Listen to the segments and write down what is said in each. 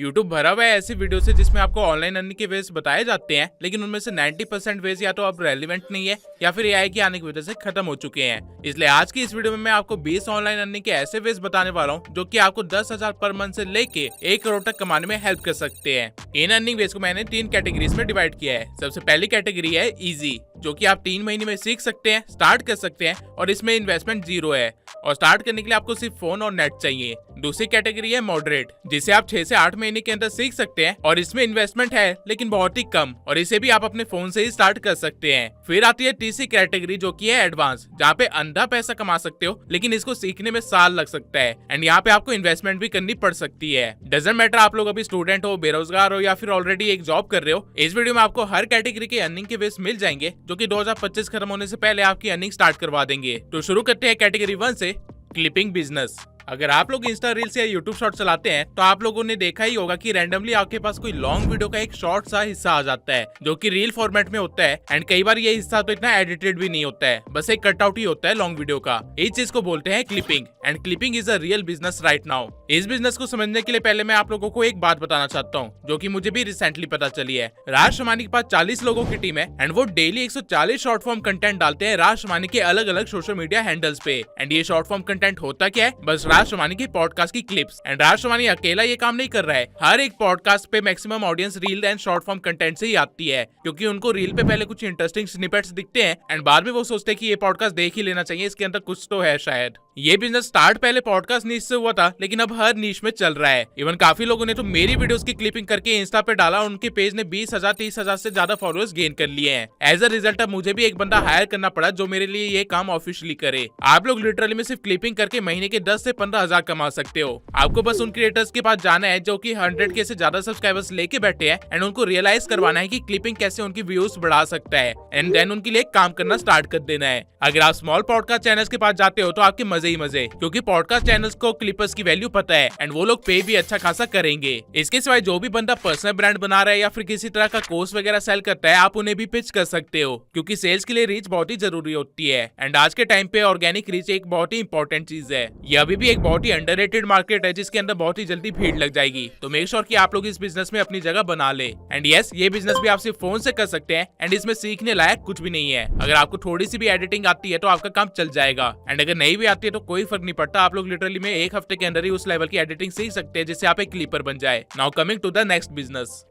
YouTube भरा हुआ है ऐसी वीडियो से जिसमें आपको ऑनलाइन अर्निंग के वेज बताए जाते हैं, लेकिन उनमें से 90% वेज या तो अब रेलिवेंट नहीं है या फिर एआई के आने की वजह से खत्म हो चुके हैं। इसलिए आज की इस वीडियो में मैं आपको 20 ऑनलाइन अर्निंग के ऐसे वेज बताने वाला हूँ जो कि आपको 10,000 पर मंथ से लेके 1 करोड़ तक कमाने में हेल्प कर सकते हैं। इन अर्निंग वेज को मैंने 3 कैटेगरीज में डिवाइड किया है। सबसे पहली कैटेगरी है इजी, जो कि आप 3 महीने में सीख सकते हैं, स्टार्ट कर सकते हैं और इसमें इन्वेस्टमेंट 0 है और स्टार्ट करने के लिए आपको सिर्फ फोन और नेट चाहिए। दूसरी कैटेगरी है मॉडरेट, जिसे आप 6 से 8 महीने के अंदर सीख सकते हैं और इसमें इन्वेस्टमेंट है लेकिन बहुत ही कम और इसे भी आप अपने फोन से ही स्टार्ट कर सकते हैं। फिर आती है तीसरी कैटेगरी जो कि है एडवांस, जहाँ पे अंधा पैसा कमा सकते हो लेकिन इसको सीखने में साल लग सकता है एंड यहाँ पे आपको इन्वेस्टमेंट भी करनी पड़ सकती है। डजंट मैटर आप लोग अभी स्टूडेंट हो, बेरोजगार हो या फिर ऑलरेडी एक जॉब कर रहे हो, इस वीडियो में आपको हर कैटेगरी के अर्निंग के वेज मिल जाएंगे जो कि 2025 खत्म होने से पहले आपकी अर्निंग स्टार्ट करवा देंगे। तो शुरू करते हैं कैटेगरी 1 से, क्लिपिंग बिजनेस। अगर आप लोग इंस्टा रील्स या यूट्यूब शॉर्ट चलाते हैं तो आप लोगों ने देखा ही होगा कि रैंडमली आपके पास कोई लॉन्ग वीडियो का एक शॉर्ट सा हिस्सा आ जाता है जो कि रील फॉर्मेट में होता है एंड कई बार ये हिस्सा तो इतना एडिटेड भी नहीं होता है, बस एक कटआउट ही होता है लॉन्ग वीडियो का। इस चीज को बोलते हैं clipping and clipping is a real business right now. इस बिजनेस को समझने के लिए पहले मैं आप लोगों को एक बात बताना चाहता हूँ जो कि मुझे भी रिसेंटली पता चली है। राज शमानी के पास 40 लोगों की टीम है एंड वो डेली 140 शॉर्ट फॉर्म कंटेंट डालते हैं राज शमानी के अलग अलग सोशल मीडिया हैंडल्स पे। एंड ये शॉर्ट फॉर्म कंटेंट होता क्या है, बस राज शमानी की पॉडकास्ट की क्लिप्स। एंड राज शमानी अकेला ये काम नहीं कर रहा है, हर एक पॉडकास्ट पे maximum audience reel and short form content से ही आती है, क्योंकि उनको रील पे पहले कुछ इंटरेस्टिंग स्निपेट्स दिखते हैं एंड बाद में वो सोचते हैं कि ये पॉडकास्ट देख ही लेना चाहिए, इसके अंदर कुछ तो है शायद। ये बिजनेस स्टार्ट पहले पॉडकास्ट नीश से हुआ था लेकिन अब हर नीश में चल रहा है। इवन काफी लोगों ने तो मेरी वीडियोस की क्लिपिंग करके इंस्टा पे डाला, उनके पेज ने 20,000 30,000 से ज्यादा फॉलोअर्स गेन कर लिए हैं। एज अ रिजल्ट अब मुझे भी एक बंदा हायर करना पड़ा जो मेरे लिए ये काम ऑफिशियली करे। आप लोग लिटरली में सिर्फ क्लिपिंग करके महीने के 10 से 15,000 कमा सकते हो। आपको बस उन क्रिएटर्स के पास जाना है जो कि 100K से ज्यादा सब्सक्राइबर्स लेके बैठे हैं एंड उनको रियलाइज करवाना है कि क्लिपिंग कैसे उनकी व्यूज बढ़ा सकता है एंड देन उनके लिए काम करना स्टार्ट कर देना है। अगर आप स्मॉल पॉडकास्ट चैनल्स के पास जाते हो तो आपके मजे ही मजे, क्योंकि पॉडकास्ट चैनल्स को क्लिपर्स की वैल्यू पता है एंड वो लोग पे भी अच्छा खासा करेंगे। इसके सिवाय जो भी बंदा पर्सनल ब्रांड बना रहा है या फिर किसी तरह का कोर्स वगैरह सेल करता है, आप उन्हें भी पिच कर सकते हो, क्योंकि सेल्स के लिए रीच बहुत ही जरूरी होती है एंड आज के टाइम पे ऑर्गेनिक रीच एक बहुत ही इंपॉर्टेंट चीज है। ये अभी भी एक बहुत ही अंडररेटेड मार्केट है जिसके अंदर बहुत ही जल्दी भीड़ लग जाएगी। तो मेक श्योर कि आप लोग इस बिजनेस में अपनी जगह बना ले। एंड यस, ये बिजनेस भी आप सिर्फ फोन से कर सकते हैं एंड इसमें सीखने लायक कुछ भी नहीं है। अगर आपको थोड़ी सी भी एडिटिंग आती है तो आपका काम चल जाएगा एंड अगर नहीं भी आती है तो कोई फर्क नहीं पड़ता, आप लोग लिटरली में 1 हफ्ते के अंदर ही उस लेवल की एडिटिंग सीख सकते हैं जिससे आप एक क्लिपर बन जाए। Now coming to the next business,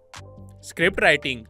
script writing.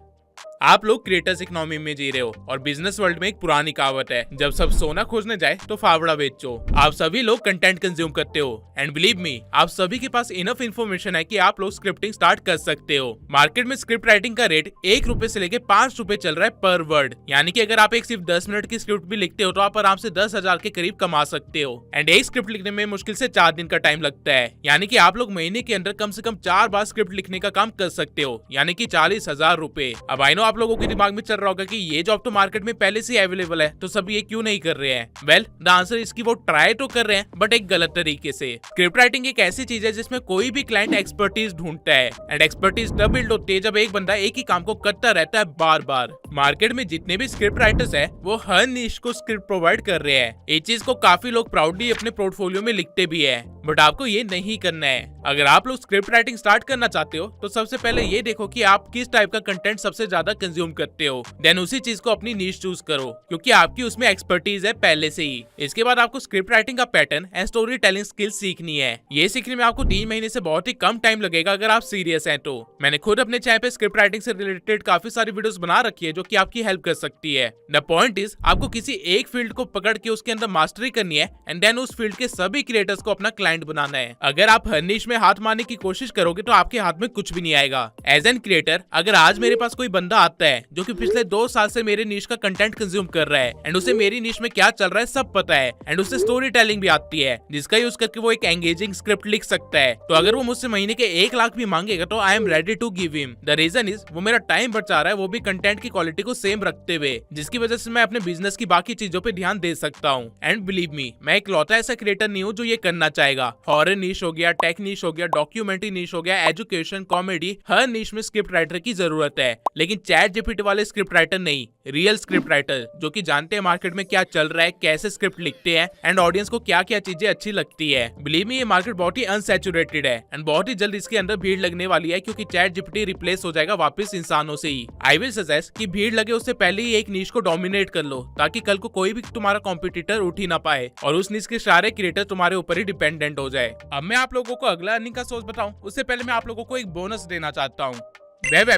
आप लोग क्रिएटर्स इकोनॉमी में जी रहे हो और बिजनेस वर्ल्ड में एक पुरानी कहावत है, जब सब सोना खोजने जाए तो फावड़ा बेचो। आप सभी लोग कंटेंट कंज्यूम करते हो एंड बिलीव मी, आप सभी के पास इनफ इन्फॉर्मेशन है कि आप लोग स्क्रिप्टिंग स्टार्ट कर सकते हो। मार्केट में स्क्रिप्ट राइटिंग का रेट 1 रुपए से लेके 5 रुपए चल रहा है पर वर्ड, यानी कि अगर आप एक सिर्फ 10 मिनट की स्क्रिप्ट भी लिखते हो तो आप आराम से 10,000 के करीब कमा सकते हो। एंड एक स्क्रिप्ट लिखने में मुश्किल से 4 दिन का टाइम लगता है, यानी कि आप लोग महीने के अंदर कम से कम 4 बार स्क्रिप्ट लिखने का काम कर सकते हो, यानी कि 40,000 रुपए। अब आई नो आप लोगों के दिमाग में चल रहा होगा कि ये जॉब तो मार्केट में पहले से अवेलेबल है तो सब ये क्यों नहीं कर रहे हैं। वेल, द आंसर इसकी वो ट्राई तो कर रहे हैं बट एक गलत तरीके से। स्क्रिप्ट राइटिंग एक ऐसी चीज है जिसमें कोई भी क्लाइंट एक्सपर्टीज ढूंढता है एंड एक्सपर्टीज तब बिल्ड होती है जब एक बंदा एक ही काम को करता रहता है बार बार। मार्केट में जितने भी स्क्रिप्ट राइटर्स है वो हर निश को स्क्रिप्ट प्रोवाइड कर रहे हैं। इस चीज को काफी लोग प्राउडली अपने पोर्टफोलियो में लिखते भी है, बट आपको ये नहीं करना है। अगर आप लोग स्क्रिप्ट राइटिंग स्टार्ट करना चाहते हो तो सबसे पहले ये देखो कि आप किस टाइप का कंटेंट सबसे ज्यादा कंज्यूम करते हो, देन उसी चीज को अपनी नीश चूज करो क्योंकि आपकी उसमें एक्सपर्टीज है पहले से ही। इसके बाद आपको स्क्रिप्ट राइटिंग का pattern and story telling skills सीखनी है। ये सीखने में आपको 3 महीने से बहुत ही कम टाइम लगेगा अगर आप सीरियस हैं तो। मैंने खुद अपने चैनल पे स्क्रिप्ट राइटिंग से रिलेटेड काफी सारी वीडियोस बना रखी है जो कि आपकी हेल्प कर सकती है। द पॉइंट इज, आपको किसी एक फील्ड को पकड़ के उसके अंदर मास्टरी करनी है एंड देन उस फील्ड के सभी क्रिएटर्स को अपना क्लाइंट बनाना है। अगर आप हर निश में हाथ मारने की कोशिश करोगे तो आपके हाथ में कुछ भी नहीं आएगा। एज एन क्रिएटर, अगर आज मेरे पास कोई बंदा आता है जो कि पिछले 2 साल से मेरे निश का कंटेंट कंज्यूम कर रहा है एंड उसे मेरी निश में क्या चल रहा है सब पता है एंड उसे स्टोरी टेलिंग भी आती है जिसका यूज करके वो एक एंगेजिंग स्क्रिप्ट लिख सकता है, तो अगर वो मुझसे महीने के 1 लाख भी मांगेगा तो I am ready to give him. The reason is, वो मेरा टाइम बचा रहा है, वो भी कंटेंट की क्वालिटी को सेम रखते हुए, जिसकी वजह से मैं अपने बिजनेस की बाकी चीजों पे ध्यान दे सकता हूँ। एंड बिलीव मी, मैं इकलौता ऐसा क्रिएटर नहीं हूँ जो ये करना चाहेगा। जाएगा। हॉरर नीश हो गया, टेक नीश हो गया, डॉक्यूमेंट्री नीश हो गया, एजुकेशन, कॉमेडी, हर नीश में स्क्रिप्ट राइटर की जरूरत है। लेकिन चैट जीपीटी वाले स्क्रिप्ट राइटर नहीं, रियल स्क्रिप्ट राइटर जो कि जानते हैं मार्केट में क्या चल रहा है, कैसे स्क्रिप्ट लिखते हैं एंड ऑडियंस को क्या क्या चीजें अच्छी लगती है। बिलीव मी, ये मार्केट बहुत ही अनसैचुरेटेड है एंड बहुत ही जल्द इसके अंदर भीड़ लगने वाली है, क्योंकि चैट जीपीटी रिप्लेस हो जाएगा वापस इंसानों से ही। आई विल सजेस्ट कि भीड़ लगे उससे पहले ही एक नीश को डोमिनेट कर लो, ताकि कल को कोई भी तुम्हारा कॉम्पिटिटर उठ ही ना पाए और उस नीश के सारे क्रिएटर तुम्हारे ऊपर ही डिपेंडेंट हो जाए। अब मैं आप लोगों को अगला अर्निंग का सोर्स बताऊं, उससे पहले मैं आप लोगों को एक बोनस देना चाहता हूँ। वेब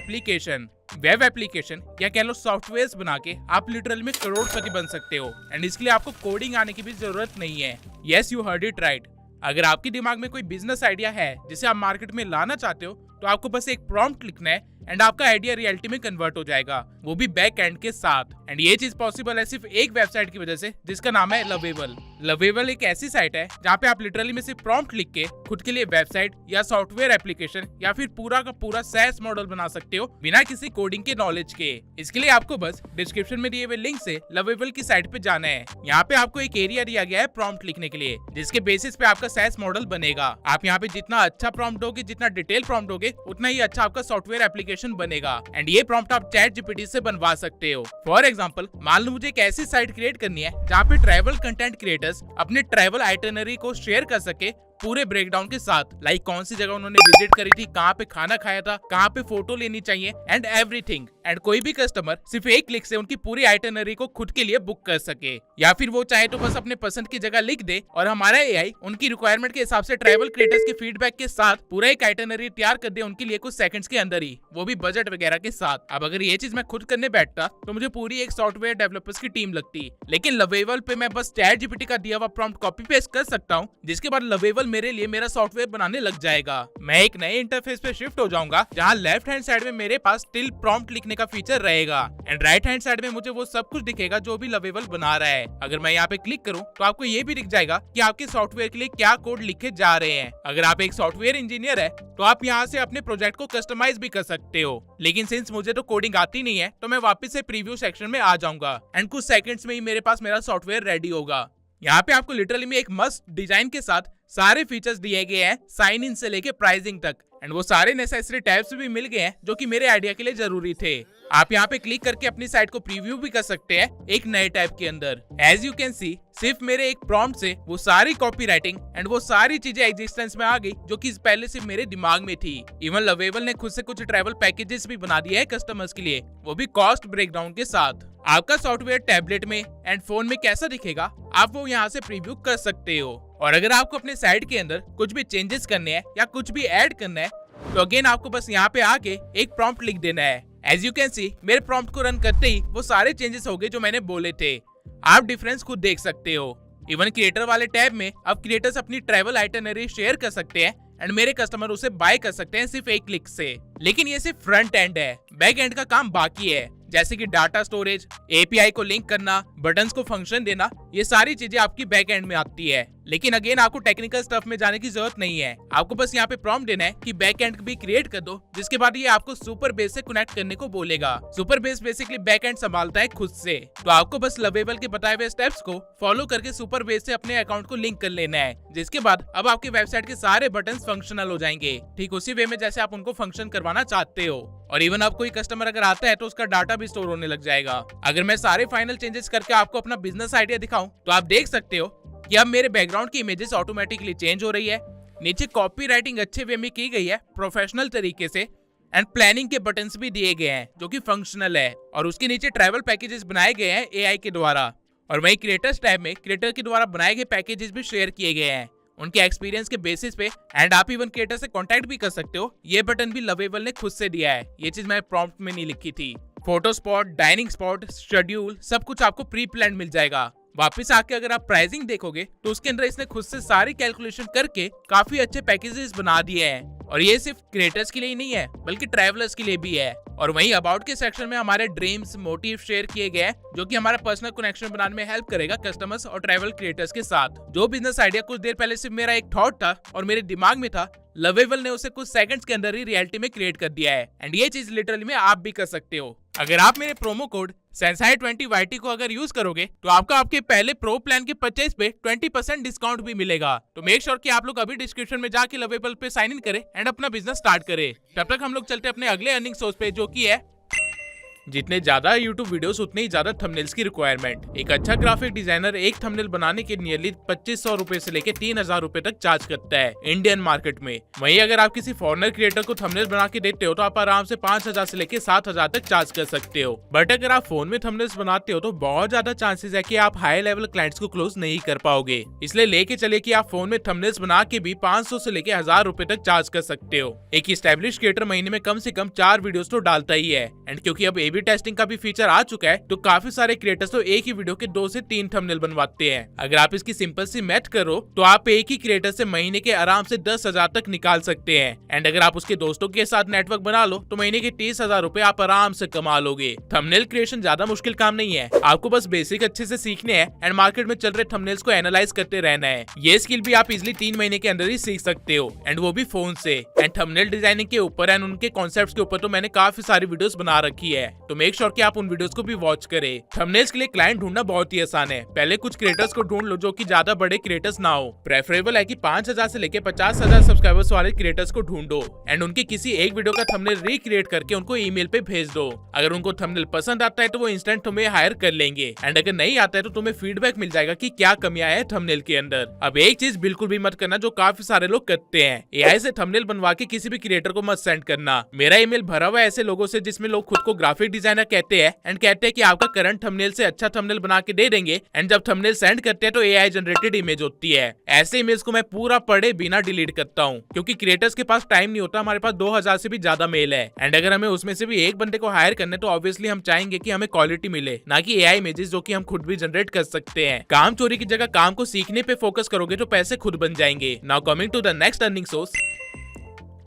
एप्लीकेशन या कह लो सॉफ्टवेयर बना के आप लिटरली में करोड़पति बन सकते हो एंड इसके लिए आपको कोडिंग आने की भी जरूरत नहीं है। Yes, you heard it right. अगर आपके दिमाग में कोई बिजनेस आइडिया है जिसे आप मार्केट में लाना चाहते हो, तो आपको बस एक प्रॉम्प्ट लिखना है एंड आपका आइडिया रियलिटी में कन्वर्ट हो जाएगा, वो भी बैक एंड के साथ। एंड ये चीज पॉसिबल है सिर्फ एक वेबसाइट की वजह से, जिसका नाम है लवेबल। लवेबल एक ऐसी साइट है जहाँ पे आप लिटरली में सिर्फ प्रॉम्प्ट लिख के खुद के लिए वेबसाइट या सॉफ्टवेयर एप्लीकेशन या फिर पूरा का पूरा SaaS मॉडल बना सकते हो बिना किसी कोडिंग के नॉलेज के। इसके लिए आपको बस डिस्क्रिप्शन में दिए हुए लिंक से लवेबल की साइट पे जाना है। यहाँ पे आपको एक एरिया दिया गया है प्रॉम्प्ट लिखने के लिए, जिसके बेसिस पे आपका SaaS मॉडल बनेगा। आप यहाँ पे जितना अच्छा प्रॉम्प्ट दोगे, जितना डिटेल प्रॉम्प्ट दोगे, उतना ही अच्छा आपका सॉफ्टवेयर एप्लीकेशन बनेगा। एंड ये प्रॉम्प्ट आप चैट जीपीटी से बनवा सकते हो। फॉर एग्जांपल, मान लो मुझे एक ऐसी साइट क्रिएट करनी है जहाँ पे ट्रैवल कंटेंट क्रिएटर्स अपने ट्रैवल आइटनरी को शेयर कर सके पूरे ब्रेकडाउन के साथ, लाइक कौन सी जगह उन्होंने विजिट करी थी, कहाँ पे खाना खाया था, कहाँ पे फोटो लेनी चाहिए एंड एवरीथिंग। एंड कोई भी कस्टमर सिर्फ एक क्लिक से उनकी पूरी आइटनरी को खुद के लिए बुक कर सके, या फिर वो चाहे तो बस अपने पसंद की जगह लिख दे और हमारा एआई उनकी रिक्वायरमेंट के हिसाब से ट्रैवल क्रिएटर्स के फीडबैक के साथ पूरा एक आइटनरी तैयार कर दे उनके लिए कुछ सेकंड्स के अंदर ही, वो भी बजट वगैरह के साथ। अब अगर ये चीज मैं खुद करने बैठता तो मुझे पूरी एक सॉफ्टवेयर डेवलपर्स की टीम लगती, लेकिन लवेबल पे मैं बस चैट जीपीटी का दिया हुआ प्रॉम्प्ट कॉपी पेस्ट कर सकता हूँ, जिसके बाद लवेबल मेरे लिए मेरा सॉफ्टवेयर बनाने लग जाएगा। मैं एक नए इंटरफेस पे शिफ्ट हो जाऊंगा जहाँ लेफ्ट हैंड साइड में मेरे पास स्टिल प्रॉम्प्ट लिखने का फीचर रहेगा एंड राइट हैंड साइड में मुझे वो सब कुछ दिखेगा जो भी लवेबल बना रहा है। अगर मैं यहाँ पे क्लिक करूँ तो आपको ये भी दिख जाएगा कि आपके सॉफ्टवेयर के लिए क्या कोड लिखे जा रहे हैं। अगर आप एक सॉफ्टवेयर इंजीनियर है तो आप यहाँ से अपने प्रोजेक्ट को कस्टमाइज भी कर सकते हो, लेकिन सिंस मुझे तो कोडिंग आती नहीं है तो मैं वापस से प्रीव्यू सेक्शन में आ जाऊंगा एंड कुछ सेकंड्स में ही मेरे पास मेरा सॉफ्टवेयर रेडी होगा। यहाँ पे आपको लिटरली में एक मस्त डिजाइन के साथ सारे फीचर्स दिए गए हैं, साइन इन से लेके प्राइसिंग तक, एंड वो सारे नेसेसरी टैब्स भी मिल गए हैं जो कि मेरे आइडिया के लिए जरूरी थे। आप यहाँ पे क्लिक करके अपनी साइट को प्रीव्यू भी कर सकते हैं एक नए टैब के अंदर। एज यू कैन सी, सिर्फ मेरे एक प्रॉम्प्ट से वो सारी कॉपी राइटिंग एंड वो सारी चीजें एग्जिस्टेंस में आ गई जो कि पहले सिर्फ मेरे दिमाग में थी। इवन लवेबल ने खुद से कुछ ट्रैवल पैकेजेस भी बना दिए है कस्टमर्स के लिए, वो भी कॉस्ट ब्रेकडाउन के साथ। आपका सॉफ्टवेयर टैबलेट में एंड फोन में कैसा दिखेगा आप वो यहाँ से प्रीव्यू कर सकते हो। और अगर आपको अपने साइट के अंदर कुछ भी चेंजेस करने हैं या कुछ भी ऐड करना है तो अगेन आपको बस यहाँ पे आके एक प्रॉम्प्ट लिख देना है। एज यू कैन सी, मेरे प्रॉम्प्ट को रन करते ही वो सारे चेंजेस हो गए जो मैंने बोले थे। आप डिफरेंस खुद देख सकते हो। इवन क्रिएटर वाले टैब में अब क्रिएटर्स अपनी ट्रैवल आइटनरी शेयर कर सकते हैं एंड मेरे कस्टमर उसे बाय कर सकते हैं सिर्फ एक क्लिक से। लेकिन ये सिर्फ फ्रंट एंड है, बैक एंड का काम बाकी है, जैसे कि डाटा स्टोरेज, एपीआई को लिंक करना, बटन्स को फंक्शन देना, ये सारी चीजें आपकी बैक एंड में आती है। लेकिन अगेन आपको टेक्निकल स्टफ में जाने की जरूरत नहीं है, आपको बस यहाँ पे प्रॉम्प्ट देना है कि बैक एंड भी क्रिएट कर दो, जिसके बाद ये आपको सुपर बेस से कनेक्ट करने को बोलेगा। Super base basically back and संभालता है खुद से, तो आपको बस लवेबल के बताए हुए स्टेप्स को फॉलो करके सुपर बेस से अपने अकाउंट को लिंक कर लेना है, जिसके बाद अब आपकी वेबसाइट के सारे बटन फंक्शनल हो जाएंगे, ठीक उसी वे में जैसे आप उनको फंक्शन करवाना चाहते हो। और इवन अब कोई कस्टमर अगर आता है तो उसका डाटा भी स्टोर होने लग जाएगा। अगर मैं सारे फाइनल चेंजेस करके आपको अपना बिजनेस आइडिया दिखाऊं तो आप देख सकते हो कि अब मेरे बैकग्राउंड की इमेजेस ऑटोमेटिकली चेंज हो रही है, नीचे कॉपी राइटिंग अच्छे वे में की गई है प्रोफेशनल तरीके से, एंड प्लानिंग के बटन्स भी दिए गए हैं जो कि फंक्शनल है, और उसके नीचे ट्रैवल पैकेजेस बनाए गए हैं एआई के द्वारा। और वहीं क्रिएटर्स टैब में क्रिएटर के द्वारा बनाए गए पैकेजेस भी शेयर किए गए हैं उनके एक्सपीरियंस के बेसिस पे, एंड आप इवन क्रिएटर से कांटेक्ट भी कर सकते हो। ये बटन भी लवेबल ने खुद से दिया है, ये चीज मैंने प्रॉम्प्ट में नहीं लिखी थी। Photo spot, dining spot, schedule, सब कुछ आपको प्री प्लान मिल जाएगा। वापस आके अगर आप प्राइसिंग देखोगे तो उसके अंदर इसने खुद से सारी कैलकुलेशन करके काफी अच्छे पैकेजेस बना दिए हैं, और ये सिर्फ क्रिएटर्स के लिए ही नहीं है बल्कि ट्रैवलर्स के लिए भी है। और वहीं अबाउट के सेक्शन में हमारे ड्रीम्स, मोटिव शेयर किए गए हैं जो कि हमारा पर्सनल कनेक्शन बनाने में हेल्प करेगा कस्टमर्स और ट्रैवल क्रिएटर्स के साथ। जो बिजनेस आइडिया कुछ देर पहले सिर्फ मेरा एक थॉट था और मेरे दिमाग में था, लवेबल ने उसे कुछ सेकंड्स के अंदर ही रियलिटी में क्रिएट कर दिया है, एंड ये चीज लिटरली में आप भी कर सकते हो। अगर आप मेरे प्रोमो कोड सेंसाई 20 YT को अगर यूज करोगे तो आपको आपके पहले प्रो प्लान के परचेज पे 20% डिस्काउंट भी मिलेगा। तो मेक श्योर कि आप लोग अभी डिस्क्रिप्शन में जाके लवेबल पे साइन इन करें एंड अपना बिजनेस स्टार्ट करें। तब तक हम लोग चलते अपने अगले अर्निंग सोर्स पे, जो कि है जितने ज्यादा YouTube वीडियोस उतने ही ज्यादा थंबनेल्स की रिक्वायरमेंट। एक अच्छा ग्राफिक डिजाइनर एक थंबनेल बनाने के नियरली 2500 रुपए से लेके 3000 रुपए तक चार्ज करता है इंडियन मार्केट में। वहीं अगर आप किसी फॉरेनर क्रिएटर को थंबनेल बना के देते हो तो आप आराम से 5000 से लेके 7000 तक चार्ज कर सकते हो। बट अगर आप फोन में थंबनेल्स बनाते हो तो बहुत ज्यादा चांसेस है कि आप हाई लेवल क्लाइंट्स को क्लोज नहीं कर पाओगे। इसलिए लेके चले कि आप फोन में थंबनेल्स बना के भी 500 से लेके 1000 रुपए तक चार्ज कर सकते हो। एक स्टैब्लिश क्रिएटर महीने में कम से कम 4 वीडियोस तो डालता ही है। एंड क्योंकि अब A/B टेस्टिंग का भी फीचर आ चुका है तो काफी सारे क्रिएटर्स तो एक ही वीडियो के 2 से 3 थंबनेल बनवाते हैं। अगर आप इसकी सिंपल सी मैथ करो तो आप एक ही क्रिएटर से महीने के आराम से 10,000 तक निकाल सकते हैं। एंड अगर आप उसके दोस्तों के साथ नेटवर्क बना लो तो महीने के 30,000 रुपए आप आराम से कमा लोगे। थंबनेल क्रिएशन ज्यादा मुश्किल काम नहीं है, आपको बस बेसिक अच्छे से सीखने हैं एंड मार्केट में चल रहे थंबनेल्स को एनालाइज करते रहना है। ये स्किल भी आप इजिली 3 महीने के अंदर ही सीख सकते हो एंड वो भी फोन से। एंड थंबनेल डिजाइनिंग के ऊपर एंड उनके कॉन्सेप्ट्स के ऊपर तो मैंने काफी सारी वीडियोस बना रखी है, तो मेक श्योर कि आप उन वीडियोस को भी वॉच करें। थंबनेल्स के लिए क्लाइंट ढूंढना बहुत ही आसान है। पहले कुछ क्रिएटर्स को ढूंढ लो जो कि ज्यादा बड़े क्रिएटर्स ना हो। प्रेफरेबल है कि 5000 से लेके 50,000 सब्सक्राइबर्स वाले क्रिएटर्स को ढूंढो एंड उनकी किसी एक वीडियो का थंबनेल रिक्रिएट करके उनको ईमेल पे भेज दो। अगर उनको थंबनेल पसंद आता है तो वो इंस्टेंट तुम्हें हायर कर लेंगे एंड अगर नहीं आता है तो तुम्हें फीडबैक मिल जाएगा कि क्या कमियां है थंबनेल के अंदर। अब एक चीज बिल्कुल भी मत करना जो काफी सारे लोग करते हैं, AI से थंबनेल बनवा के किसी भी क्रिएटर को मत सेंड करना। मेरा ईमेल भरा हुआ है ऐसे लोगों से जिसमें लोग खुद को ग्राफिक डिजाइनर कहते हैं एंड कहते हैं कि आपका करंट थंबनेल से अच्छा थंबनेल बना के दे देंगे एंड जब थंबनेल सेंड करते हैं तो AI जनरेटेड इमेज होती है। ऐसे इमेज को मैं पूरा पढ़े बिना डिलीट करता हूँ क्योंकि क्रिएटर्स के पास टाइम नहीं होता। हमारे पास 2000 से भी ज्यादा मेल है एंड अगर हमें उसमें से भी एक बंदे को हायर करने तो ऑब्वियसली हम चाहेंगे कि हमें क्वालिटी मिले, ना कि AI इमेजेस जो कि हम खुद भी जनरेट कर सकते हैं। काम चोरी की जगह काम को सीखने पे फोकस करोगे तो पैसे खुद बन जाएंगे। Now coming to the next earning source,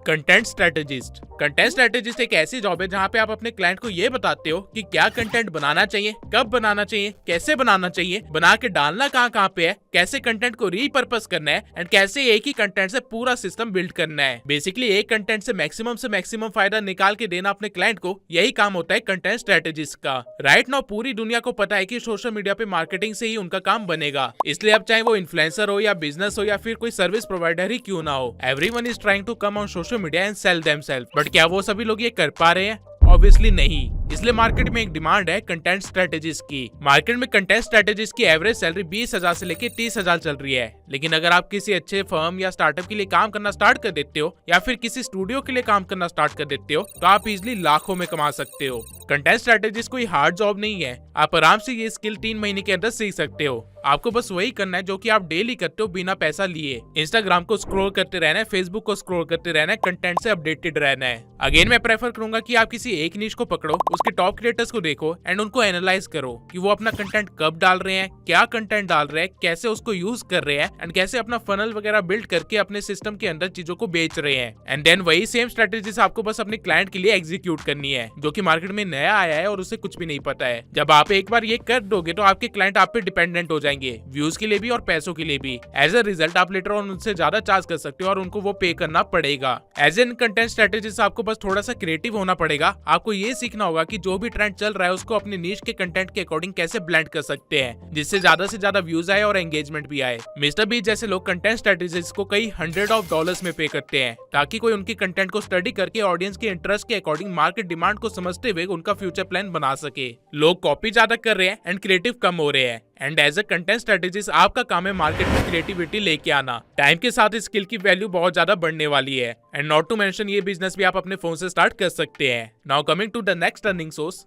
content strategist. Content strategist एक ऐसी जॉब है जहां पे आप अपने क्लाइंट को ये बताते हो कि क्या कंटेंट बनाना चाहिए, कब बनाना चाहिए, कैसे बनाना चाहिए, बना के डालना कहाँ पे है, कैसे कंटेंट को रीपर्पस करना है एंड कैसे एक ही कंटेंट से पूरा सिस्टम बिल्ड करना है। बेसिकली एक कंटेंट से मैक्सिमम फायदा निकाल के देना अपने क्लाइंट को, यही काम होता है कंटेंट स्ट्रेटेजिस्ट का। राइट नाउ पूरी दुनिया को पता है कि सोशल मीडिया पे मार्केटिंग से ही उनका काम बनेगा। इसलिए अब चाहे वो इन्फ्लुएंसर हो या बिजनेस हो या फिर कोई सर्विस प्रोवाइडर ही क्यों ना हो, everyone is trying to come on social media and sell themselves. But क्या वो सभी लोग ये कर पा रहे हैं? ऑब्वियसली नहीं। इसलिए मार्केट में एक डिमांड है कंटेंट स्ट्रेटेजिस्ट की। मार्केट में कंटेंट स्ट्रेटेजिस्ट की एवरेज सैलरी 20,000 से लेके 30,000 चल रही है। लेकिन अगर आप किसी अच्छे फर्म या स्टार्टअप के लिए काम करना स्टार्ट कर देते हो या फिर किसी स्टूडियो के लिए काम करना स्टार्ट कर देते हो तो आप इजिली लाखों में कमा सकते हो। कंटेंट स्ट्रेटेजिस्ट कोई हार्ड जॉब नहीं है, आप आराम से ये स्किल 3 महीने के अंदर सीख सकते हो। आपको बस वही करना है जो कि आप डेली करते हो बिना पैसा लिए। इंस्टाग्राम को स्क्रॉल करते रहना है, फेसबुक को स्क्रॉल करते रहना है, कंटेंट से अपडेटेड रहना है। अगेन मैं प्रेफर करूंगा कि आप किसी एक निश को पकड़ो, उसके टॉप क्रिएटर्स को देखो एंड उनको एनालाइज करो कि वो अपना कंटेंट कब डाल रहे हैं, क्या कंटेंट डाल रहे हैं, कैसे उसको यूज कर रहे हैं एंड कैसे अपना फनल वगैरह बिल्ड करके अपने सिस्टम के अंदर चीजों को बेच रहे हैं। एंड देन वही सेम स्ट्रेटेजीज आपको बस अपने क्लाइंट के लिए एग्जीक्यूट करनी है जो कि मार्केट में नया आया है और उसे कुछ भी नहीं पता है। जब आप एक बार ये कर दोगे तो आपके क्लाइंट आप पे डिपेंडेंट हो जाएंगे, व्यूज के लिए भी और पैसों के लिए भी। एज अ रिजल्ट आप लेटर ऑन उनसे ज्यादा चार्ज कर सकते हो और उनको वो पे करना पड़ेगा। एज एन कंटेंट स्ट्रेटेजिस्ट आपको बस थोड़ा सा क्रिएटिव होना पड़ेगा। आपको ये सीखना होगा कि जो भी ट्रेंड चल रहा है उसको अपने नीश के कंटेंट के अकॉर्डिंग कैसे ब्लेंड कर सकते हैं जिससे ज्यादा से ज्यादा व्यूज आए और एंगेजमेंट भी आए। मिस्टर बीस्ट जैसे लोग कंटेंट स्ट्रेटेजिस्ट को कई $100 में पे करते हैं ताकि कोई उनके कंटेंट को स्टडी करके ऑडियंस के इंटरेस्ट के अकॉर्डिंग मार्केट डिमांड को समझते हुए उनका फ्यूचर प्लान बना सके। लोग कॉपी ज्यादा कर रहे हैं एंड क्रिएटिव कम हो रहे हैं। And as a content strategist आपका काम है मार्केट में क्रिएटिविटी लेके आना। टाइम के साथ इस स्किल की वैल्यू बहुत ज्यादा बढ़ने वाली है एंड नॉट टू मेंशन ये बिजनेस भी आप अपने फोन से स्टार्ट कर सकते हैं। Now coming to the next earning source,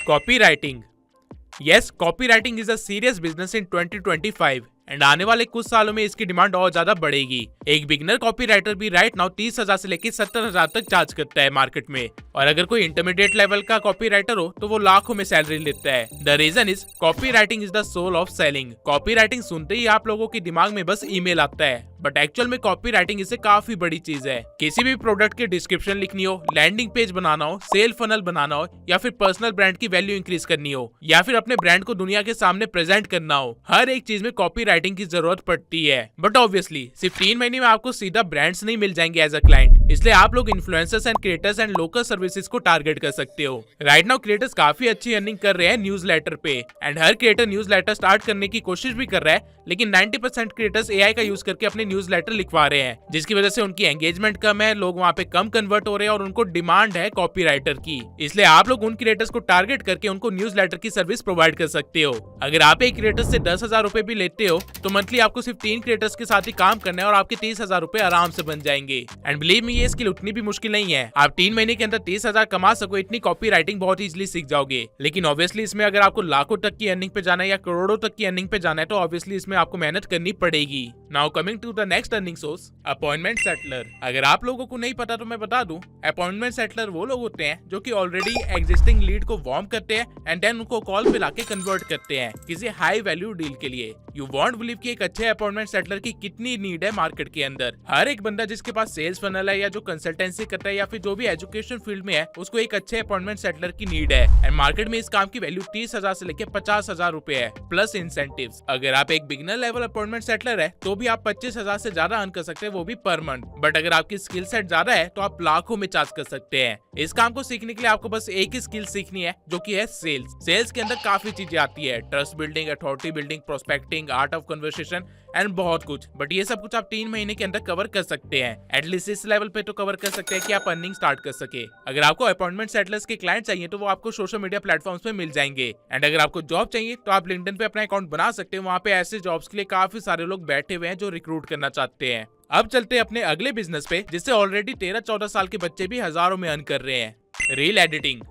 copywriting. Yes, copywriting is a serious business in 2025 and आने वाले कुछ सालों में इसकी डिमांड और ज्यादा बढ़ेगी। एक बिगनर कॉपीराइटर भी राइट नाउ 30,000 से लेकर 70,000 तक चार्ज करता है मार्केट में, और अगर कोई इंटरमीडिएट लेवल का कॉपीराइटर हो तो वो लाखों में सैलरी लेता है। The reason is copywriting is the soul of selling. Copywriting सुनते ही आप लोगों के दिमाग में बस ईमेल आता है, बट एक्चुअल में कॉपीराइटिंग इससे काफी बड़ी चीज है। किसी भी प्रोडक्ट की डिस्क्रिप्शन लिखनी हो, लैंडिंग पेज बनाना हो, सेल फनल बनाना हो, या फिर पर्सनल ब्रांड की वैल्यू इंक्रीज करनी हो, या फिर अपने ब्रांड को दुनिया के सामने प्रेजेंट करना हो, हर एक चीज में कॉपीराइटिंग की जरूरत पड़ती है। बट ऑब्वियसली सिर्फ 3 महीने में आपको सीधा ब्रांड्स नहीं मिल जाएंगे एज अ क्लाइंट। इसलिए आप लोग influencers and creators and local services को टारगेट कर सकते हो। राइट नाउ क्रिएटर्स काफी अच्छी अर्निंग कर रहे हैं न्यूज़लेटर पे, and her creator newsletter start करने की कोशिश भी कर रहा है, लेकिन 90% क्रिएटर्स एआई का यूज करके अपने न्यूज़लेटर लिखवा रहे हैं, जिसकी वजह से उनकी एंगेजमेंट कम है, लोग वहां पे कम कन्वर्ट हो रहे हैं और उनको डिमांड है कॉपीराइटर की। इसलिए आप लोग उन क्रिएटर्स को टारगेट करके उनको न्यूज़लेटर की सर्विस प्रोवाइड कर सकते हो। अगर आप एक क्रिएटर से 10,000 रुपए भी लेते हो तो मंथली आपको सिर्फ 3 क्रिएटर्स के साथ ही काम करना है और आपके 30,000 रुपए आराम से बन जाएंगे। एंड बिलीव मी, ये स्किल उतनी भी मुश्किल नहीं है। आप 3 महीने के अंदर 30,000 कमा सको इतनी कॉपी राइटिंग बहुत इजीली सीख जाओगे। लेकिन ऑब्वियसली इसमें अगर आपको लाखों तक की अर्निंग पे जाना है या करोड़ों तक की अर्निंग पे जाना है तो ऑब्वियसली इसमें आपको मेहनत करनी पड़ेगी। Now coming to the next earning source, appointment setter. अगर आप लोगों को नहीं पता तो मैं बता दूं, अपॉइंटमेंट सेटलर वो लोग होते हैं जो कि ऑलरेडी एग्जिस्टिंग लीड को वार्म करते हैं एंड देन उनको कॉल पे लाके कन्वर्ट करते हैं किसी हाई वैल्यू डील के लिए। यू वॉन्ट बिलीव कि एक अच्छे अपॉइंटमेंट सेटलर की कितनी नीड है मार्केट के अंदर। हर एक बंदा जिसके पास सेल्स फनल है या जो कंसल्टेंसी करता है या फिर जो भी एजुकेशन फील्ड में है, उसको एक अच्छे अपॉइंटमेंट सेटलर की नीड है। एंड मार्केट में इस काम की वैल्यू 30,000 से लेकर 50,000 रुपए है, प्लस इंसेंटिव्स। अगर आप एक बिगिनर लेवल अपॉइंटमेंट सेटलर है तो भी आप 25,000 से ज्यादा अर्न कर सकते हैं, वो भी पर मंथ। बट अगर आपकी स्किल सेट ज्यादा है तो आप लाखों में चार्ज कर सकते हैं। इस काम को सीखने के लिए आपको बस एक ही स्किल सीखनी है, जो कि है सेल्स। सेल्स के अंदर काफी चीजें आती है, trust building, authority building, prospecting, art of conversation and बहुत कुछ। बट ये सब कुछ आप 3 महीने के अंदर कवर कर सकते हैं। एटलीस्ट इस लेवल पे तो कवर कर सकते हैं कि आप अर्निंग स्टार्ट कर सके। अगर आपको अपॉइंटमेंट सेटलर्स के क्लाइंट चाहिए तो वो आपको सोशल मीडिया प्लेटफॉर्म्स पे मिल जाएंगे। एंड अगर आपको जॉब चाहिए तो आप लिंक्डइन पे अपना अकाउंट बना सकते हैं। वहाँ पे ऐसे जॉब्स के लिए काफी सारे लोग बैठे हुए हैं जो रिक्रूट करना चाहते हैं। अब चलते हैं अपने अगले बिजनेस पे, जिससे ऑलरेडी 13-14 साल के बच्चे भी हजारों में अर्न कर रहे हैं, reel editing.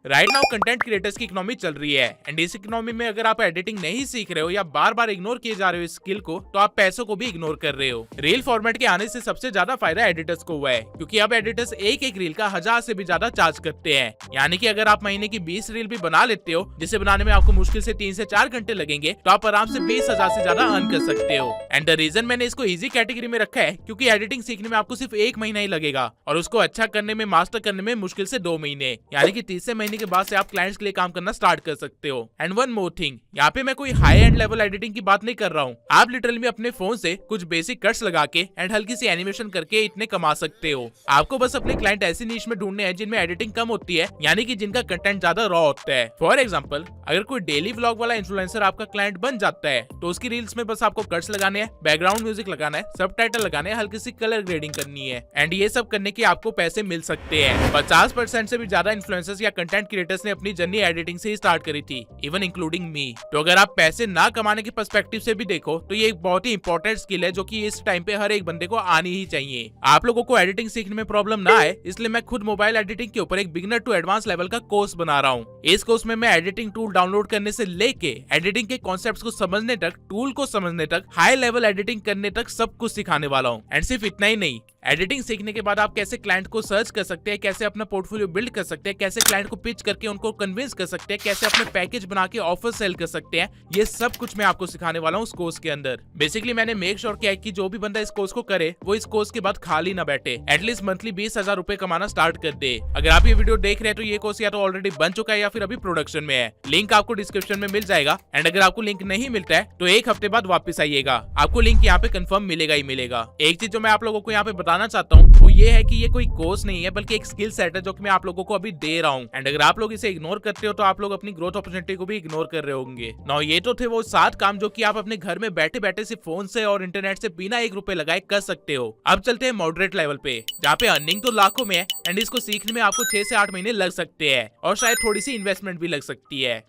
Right now content creators की इकोनॉमी चल रही है, एंड इस इकोनॉमी में अगर आप एडिटिंग नहीं सीख रहे हो या बार बार इग्नोर किए जा रहे हो इस स्किल को, तो आप पैसों को भी इग्नोर कर रहे हो। रील फॉर्मेट के आने से सबसे ज्यादा फायदा एडिटर्स को हुआ है, क्योंकि अब एडिटर्स एक एक रील का 1000 से भी ज्यादा चार्ज करते हैं। यानी कि अगर आप महीने की 20 रील भी बना लेते हो, जिसे बनाने में आपको मुश्किल से 3 से 4 घंटे लगेंगे, तो आप आराम से 20,000 से ज्यादा अर्न कर सकते हो। एंड द रीजन मैंने इसको इजी कैटेगरी में रखा है, क्योंकि एडिटिंग सीखने में आपको सिर्फ 1 महीना ही लगेगा और उसको अच्छा करने में, मास्टर करने में मुश्किल से 2 महीने। यानी कि तीसरे महीने के बाद से आप क्लाइंट के लिए काम करना स्टार्ट कर सकते हो। एंड वन मोर थिंग, यहाँ पे मैं कोई हाई एंड लेवल एडिटिंग की बात नहीं कर रहा हूँ। आप लिटरली अपने फोन से कुछ बेसिक कट्स लगा के एंड हल्की सी एनिमेशन करके इतने कमा सकते हो। आपको बस अपने क्लाइंट ऐसी नीश में ढूंढने हैं जिनमें एडिटिंग कम होती है, यानी कि जिनका कंटेंट ज्यादा रॉ होता है। फॉर एग्जाम्पल, अगर कोई डेली व्लॉग वाला इन्फ्लुएंसर आपका क्लाइंट बन जाता है तो उसकी रील्स में बस आपको कट्स लगाने हैं, बैकग्राउंड म्यूजिक लगाना है, सबटाइटल लगाने हैं, हल्की सी कलर ग्रेडिंग करनी है, एंड ये सब करने के आपको पैसे मिल सकते हैं। 50% से भी ज्यादा इन्फ्लुएंसर्स या कंटेंट क्रिएटर्स ने अपनी जर्नी एडिटिंग से स्टार्ट करी थी, इवन इंक्लूडिंग मी। तो अगर आप पैसे ना कमाने के पर्सपेक्टिव से भी देखो तो ये एक बहुत ही इंपॉर्टेंट स्किल है, जो कि इस टाइम पे हर एक बंदे को आनी ही चाहिए। आप लोगों को एडिटिंग सीखने में प्रॉब्लम ना आए, इसलिए मैं खुद मोबाइल एडिटिंग के ऊपर एक बिगिनर टू एडवांस लेवल का कोर्स बना रहा हूँ। इस कोर्स में मैं एडिटिंग टूल डाउनलोड करने से लेके एडिटिंग के कॉन्सेप्ट्स को समझने तक, टूल को समझने तक, हाई लेवल एडिटिंग करने तक सब कुछ सिखाने वाला हूँ। एंड सिर्फ इतना ही नहीं, एडिटिंग सीखने के बाद आप कैसे क्लाइंट को सर्च कर सकते हैं, कैसे अपना पोर्टफोलियो बिल्ड कर सकते हैं, कैसे क्लाइंट को पिच करके उनको कन्विंस कर सकते हैं, कैसे अपने पैकेज बना के ऑफर सेल कर सकते हैं, ये सब कुछ मैं आपको सिखाने वाला हूँ उस कोर्स के अंदर। बेसिकली मैंने मेक श्योर किया है कि जो भी बंदा इस कोर्स को करे वो इस कोर्स के बाद खाली ना बैठे, एटलीस्ट मंथली 20,000 रुपए कमाना स्टार्ट कर दे। अगर आप ये वीडियो देख रहे हैं तो ये कोर्स या तो ऑलरेडी बन चुका है या फिर अभी प्रोडक्शन में है। लिंक आपको डिस्क्रिप्शन में मिल जाएगा। एंड अगर आपको लिंक नहीं मिलता है तो 1 हफ्ते बाद वापस आइएगा, आपको लिंक यहाँ पे कंफर्म मिलेगा ही मिलेगा। एक चीज जो मैं आप लोगों को यहाँ पे बताना चाहता हूँ वो ये है कि ये कोई कोर्स नहीं है, बल्कि एक स्किल सेट है जो कि मैं आप लोगों को अभी दे रहा हूँ। एंड अगर आप लोग इसे इग्नोर करते हो तो आप लोग अपनी ग्रोथ अपॉर्चुनिटी को भी इग्नोर कर रहे होंगे। नाउ ये तो थे वो 7 काम जो कि आप अपने घर में बैठे बैठे सिर्फ फोन से और इंटरनेट से बिना 1 रुपए लगाए कर सकते हो। अब चलते हैं मॉडरेट लेवल पे, जहाँ पे अर्निंग तो लाखों में है एंड इसको सीखने में आपको 6 से 8 महीने लग सकते हैं और शायद थोड़ी सी इन्वेस्टमेंट भी लग सकती है।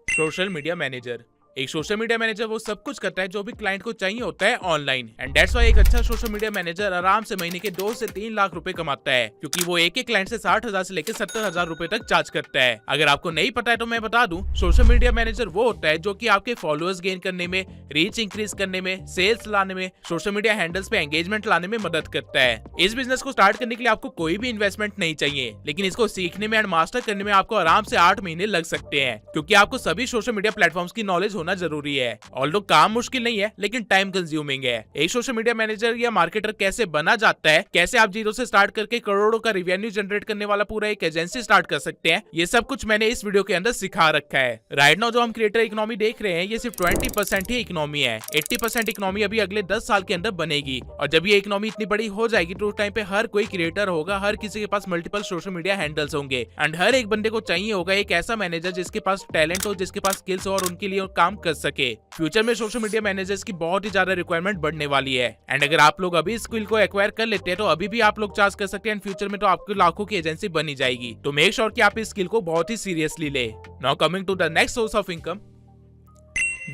Social media manager. एक सोशल मीडिया मैनेजर वो सब कुछ करता है जो भी क्लाइंट को चाहिए होता है ऑनलाइन। एंड दैट्स व्हाई एक अच्छा सोशल मीडिया मैनेजर आराम से महीने के 2 से 3 लाख रुपए कमाता है, क्योंकि वो एक क्लाइंट से 60,000 से लेकर 70,000 रुपए तक चार्ज करता है। अगर आपको नहीं पता है तो मैं बता दूं, सोशल मीडिया मैनेजर वो होता है जो कि आपके फॉलोअर्स गेन करने में, रीच इंक्रीज करने में, सेल्स लाने में, सोशल मीडिया हैंडल्स पे एंगेजमेंट लाने में मदद करता है। इस बिजनेस को स्टार्ट करने के लिए आपको कोई भी इन्वेस्टमेंट नहीं चाहिए, लेकिन इसको सीखने में एंड मास्टर करने में आपको आराम से 8 महीने लग सकते हैं, क्योंकि आपको सभी सोशल मीडिया प्लेटफॉर्म्स की नॉलेज होना होना जरूरी है। ऑल्दो काम मुश्किल नहीं है लेकिन टाइम कंज्यूमिंग है। एक सोशल मीडिया मैनेजर या मार्केटर कैसे बना जाता है, कैसे आप जीरो से स्टार्ट करके करोड़ों का रेवेन्यू जनरेट करने वाला पूरा एक एजेंसी स्टार्ट कर सकते हैं, ये सब कुछ मैंने इस वीडियो के अंदर सिखा रखा है। राइट नाउ जो हम क्रिएटर इकोनॉमी देख रहे हैं ये सिर्फ 20% ही इकोनॉमी है। 80% इकोनॉमी अभी अगले 10 साल के अंदर बनेगी और जब ये इकोनॉमी इतनी बड़ी हो जाएगी तो उस टाइम पे हर कोई क्रिएटर होगा, हर किसी के पास मल्टीपल सोशल मीडिया हैंडल्स होंगे एंड हर एक बंदे को चाहिए होगा एक ऐसा मैनेजर जिसके पास टैलेंट हो, जिसके पास स्किल्स हो और उनके लिए काम कर सके। फ्यूचर में सोशल मीडिया मैनेजर्स की बहुत ही ज्यादा रिक्वायरमेंट बढ़ने वाली है एंड अगर आप लोग अभी स्किल को एक्वायर कर लेते हैं तो अभी भी आप लोग चार्ज कर सकते हैं एंड फ्यूचर में तो आपको लाखों की एजेंसी बनी जाएगी। तो मेक श्योर कि आप इस स्किल को बहुत ही सीरियसली ले। Now coming to the next source of income,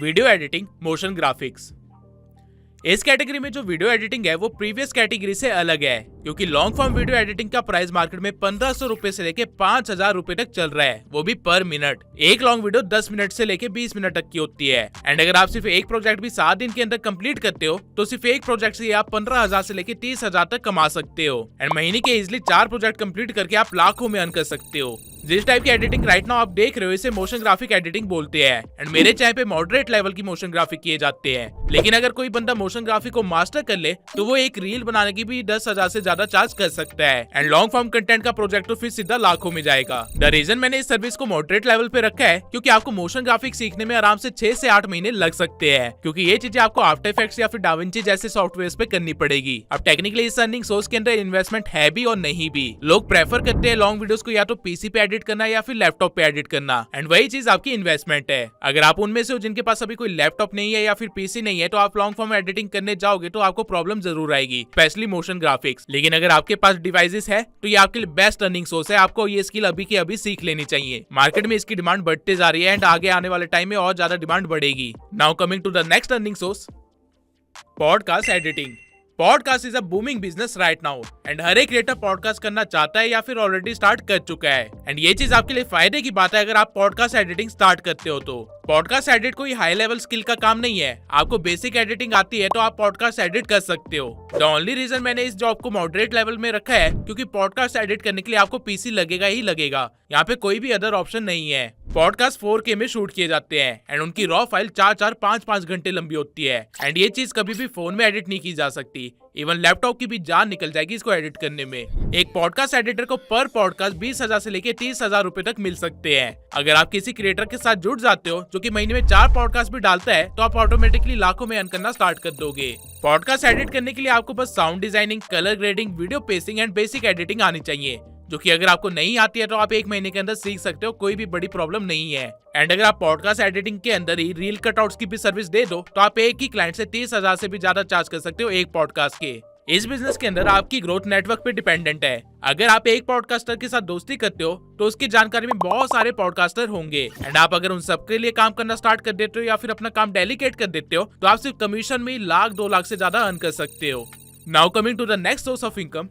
video editing, motion graphics. इस कैटेगरी में जो वीडियो एडिटिंग है वो प्रीवियस कैटेगरी से अलग है क्योंकि लॉन्ग फॉर्म वीडियो एडिटिंग का प्राइस मार्केट में 1500 रुपए से लेके 5000 रुपए तक चल रहा है, वो भी पर मिनट। एक लॉन्ग वीडियो 10 मिनट से लेके 20 मिनट तक की होती है एंड अगर आप सिर्फ एक प्रोजेक्ट भी 7 दिन के अंदर कंप्लीट करते हो तो सिर्फ एक प्रोजेक्ट से आप 15,000 से लेके 30,000 तक कमा सकते हो एंड महीने के इजिली 4 प्रोजेक्ट कंप्लीट करके आप लाखों में अर्न कर सकते हो। जिस टाइप की एडिटिंग राइट नाउ आप देख रहे हो इसे मोशन ग्राफिक एडिटिंग बोलते हैं एंड मेरे चैनल पे मॉडरेट लेवल की मोशन ग्राफिक किए जाते हैं। लेकिन अगर कोई बंदा मोशन ग्राफिक को मास्टर कर ले तो वो एक रील बनाने की भी 10,000 से ज्यादा चार्ज कर सकता है एंड लॉन्ग फॉर्म कंटेंट का प्रोजेक्ट तो फिर सीधा लाखों में जाएगा। द रीजन मैंने इस सर्विस को मॉडरेट लेवल पे रखा है क्योंकि आपको मोशन ग्राफिक सीखने में आराम से 6 से 8 महीने लग सकते हैं क्योंकि ये चीजें आपको आफ्टर इफेक्ट्स या फिर डाविंची जैसे सॉफ्टवेयर पे करनी पड़ेगी। अब टेक्निकली इस अर्निंग सोर्स के अंदर इन्वेस्टमेंट है भी और नहीं भी। लोग प्रेफर करते हैं लॉन्ग वीडियोस को या तो पीसी पे एडिट करना या फिर लैपटॉप पे एडिट करना एंड वही चीज आपकी इन्वेस्टमेंट है। अगर आप उनमें से हो जिनके पास अभी कोई लैपटॉप नहीं है या फिर पीसी नहीं है तो आप लॉन्ग फॉर्म एडिटिंग करने जाओगे तो आपको प्रॉब्लम जरूर आएगी, स्पेशली मोशन ग्राफिक्स। लेकिन अगर आपके पास डिवाइसेस है तो ये आपके लिए बेस्ट अर्निंग सोर्स है। आपको ये स्किल अभी के अभी सीख लेनी चाहिए। मार्केट में इसकी डिमांड बढ़ते जा रही है एंड आगे आने वाले टाइम में और ज्यादा डिमांड बढ़ेगी। Now coming to the next earning source, podcast editing. Podcast is a booming business right now and हर एक क्रिएटर पॉडकास्ट करना चाहता है या फिर ऑलरेडी स्टार्ट कर चुका है एंड ये चीज आपके लिए फायदे की बात है अगर आप पॉडकास्ट एडिटिंग स्टार्ट करते हो तो। पॉडकास्ट एडिट कोई हाई लेवल स्किल का काम नहीं है। आपको बेसिक एडिटिंग आती है तो आप पॉडकास्ट एडिट कर सकते हो। द ओनली रीजन मैंने इस जॉब को मॉडरेट लेवल में रखा है क्योंकि पॉडकास्ट एडिट करने के लिए आपको पीसी लगेगा ही लगेगा, यहाँ पे कोई भी अदर ऑप्शन नहीं है। पॉडकास्ट 4K में शूट किए जाते हैं एंड उनकी रॉ फाइल 4-4, 5-5 घंटे लंबी होती है एंड ये चीज कभी भी फोन में एडिट नहीं की जा सकती। इवन लैपटॉप की भी जान निकल जाएगी इसको एडिट करने में। एक पॉडकास्ट एडिटर को पर पॉडकास्ट 20,000 से लेके 30,000 रुपए तक मिल सकते हैं। अगर आप किसी क्रिएटर के साथ जुड़ जाते हो जो कि महीने में 4 पॉडकास्ट भी डालता है तो आप ऑटोमेटिकली लाखों में अर्न करना स्टार्ट कर दोगे। पॉडकास्ट एडिट करने के लिए आपको बस sound designing, colour grading, video pacing and basic editing आनी चाहिए, जो कि अगर आपको नहीं आती है तो आप 1 महीने के अंदर सीख सकते हो, कोई भी बड़ी प्रॉब्लम नहीं है। एंड अगर आप पॉडकास्ट एडिटिंग के अंदर ही रील कटआउट्स की भी सर्विस दे दो तो आप एक ही क्लाइंट से 30,000 से भी ज्यादा चार्ज कर सकते हो एक पॉडकास्ट के। इस बिजनेस के अंदर आपकी ग्रोथ नेटवर्क पे डिपेंडेंट है। अगर आप एक पॉडकास्टर के साथ दोस्ती करते हो तो उसकी जानकारी में बहुत सारे पॉडकास्टर होंगे एंड आप अगर उन सबके लिए काम करना स्टार्ट कर देते हो या फिर अपना काम डेलीकेट कर देते हो तो आप सिर्फ कमीशन में 1,00,000-2 लाख से ज्यादा अर्न कर सकते हो। Now coming to the next source of income,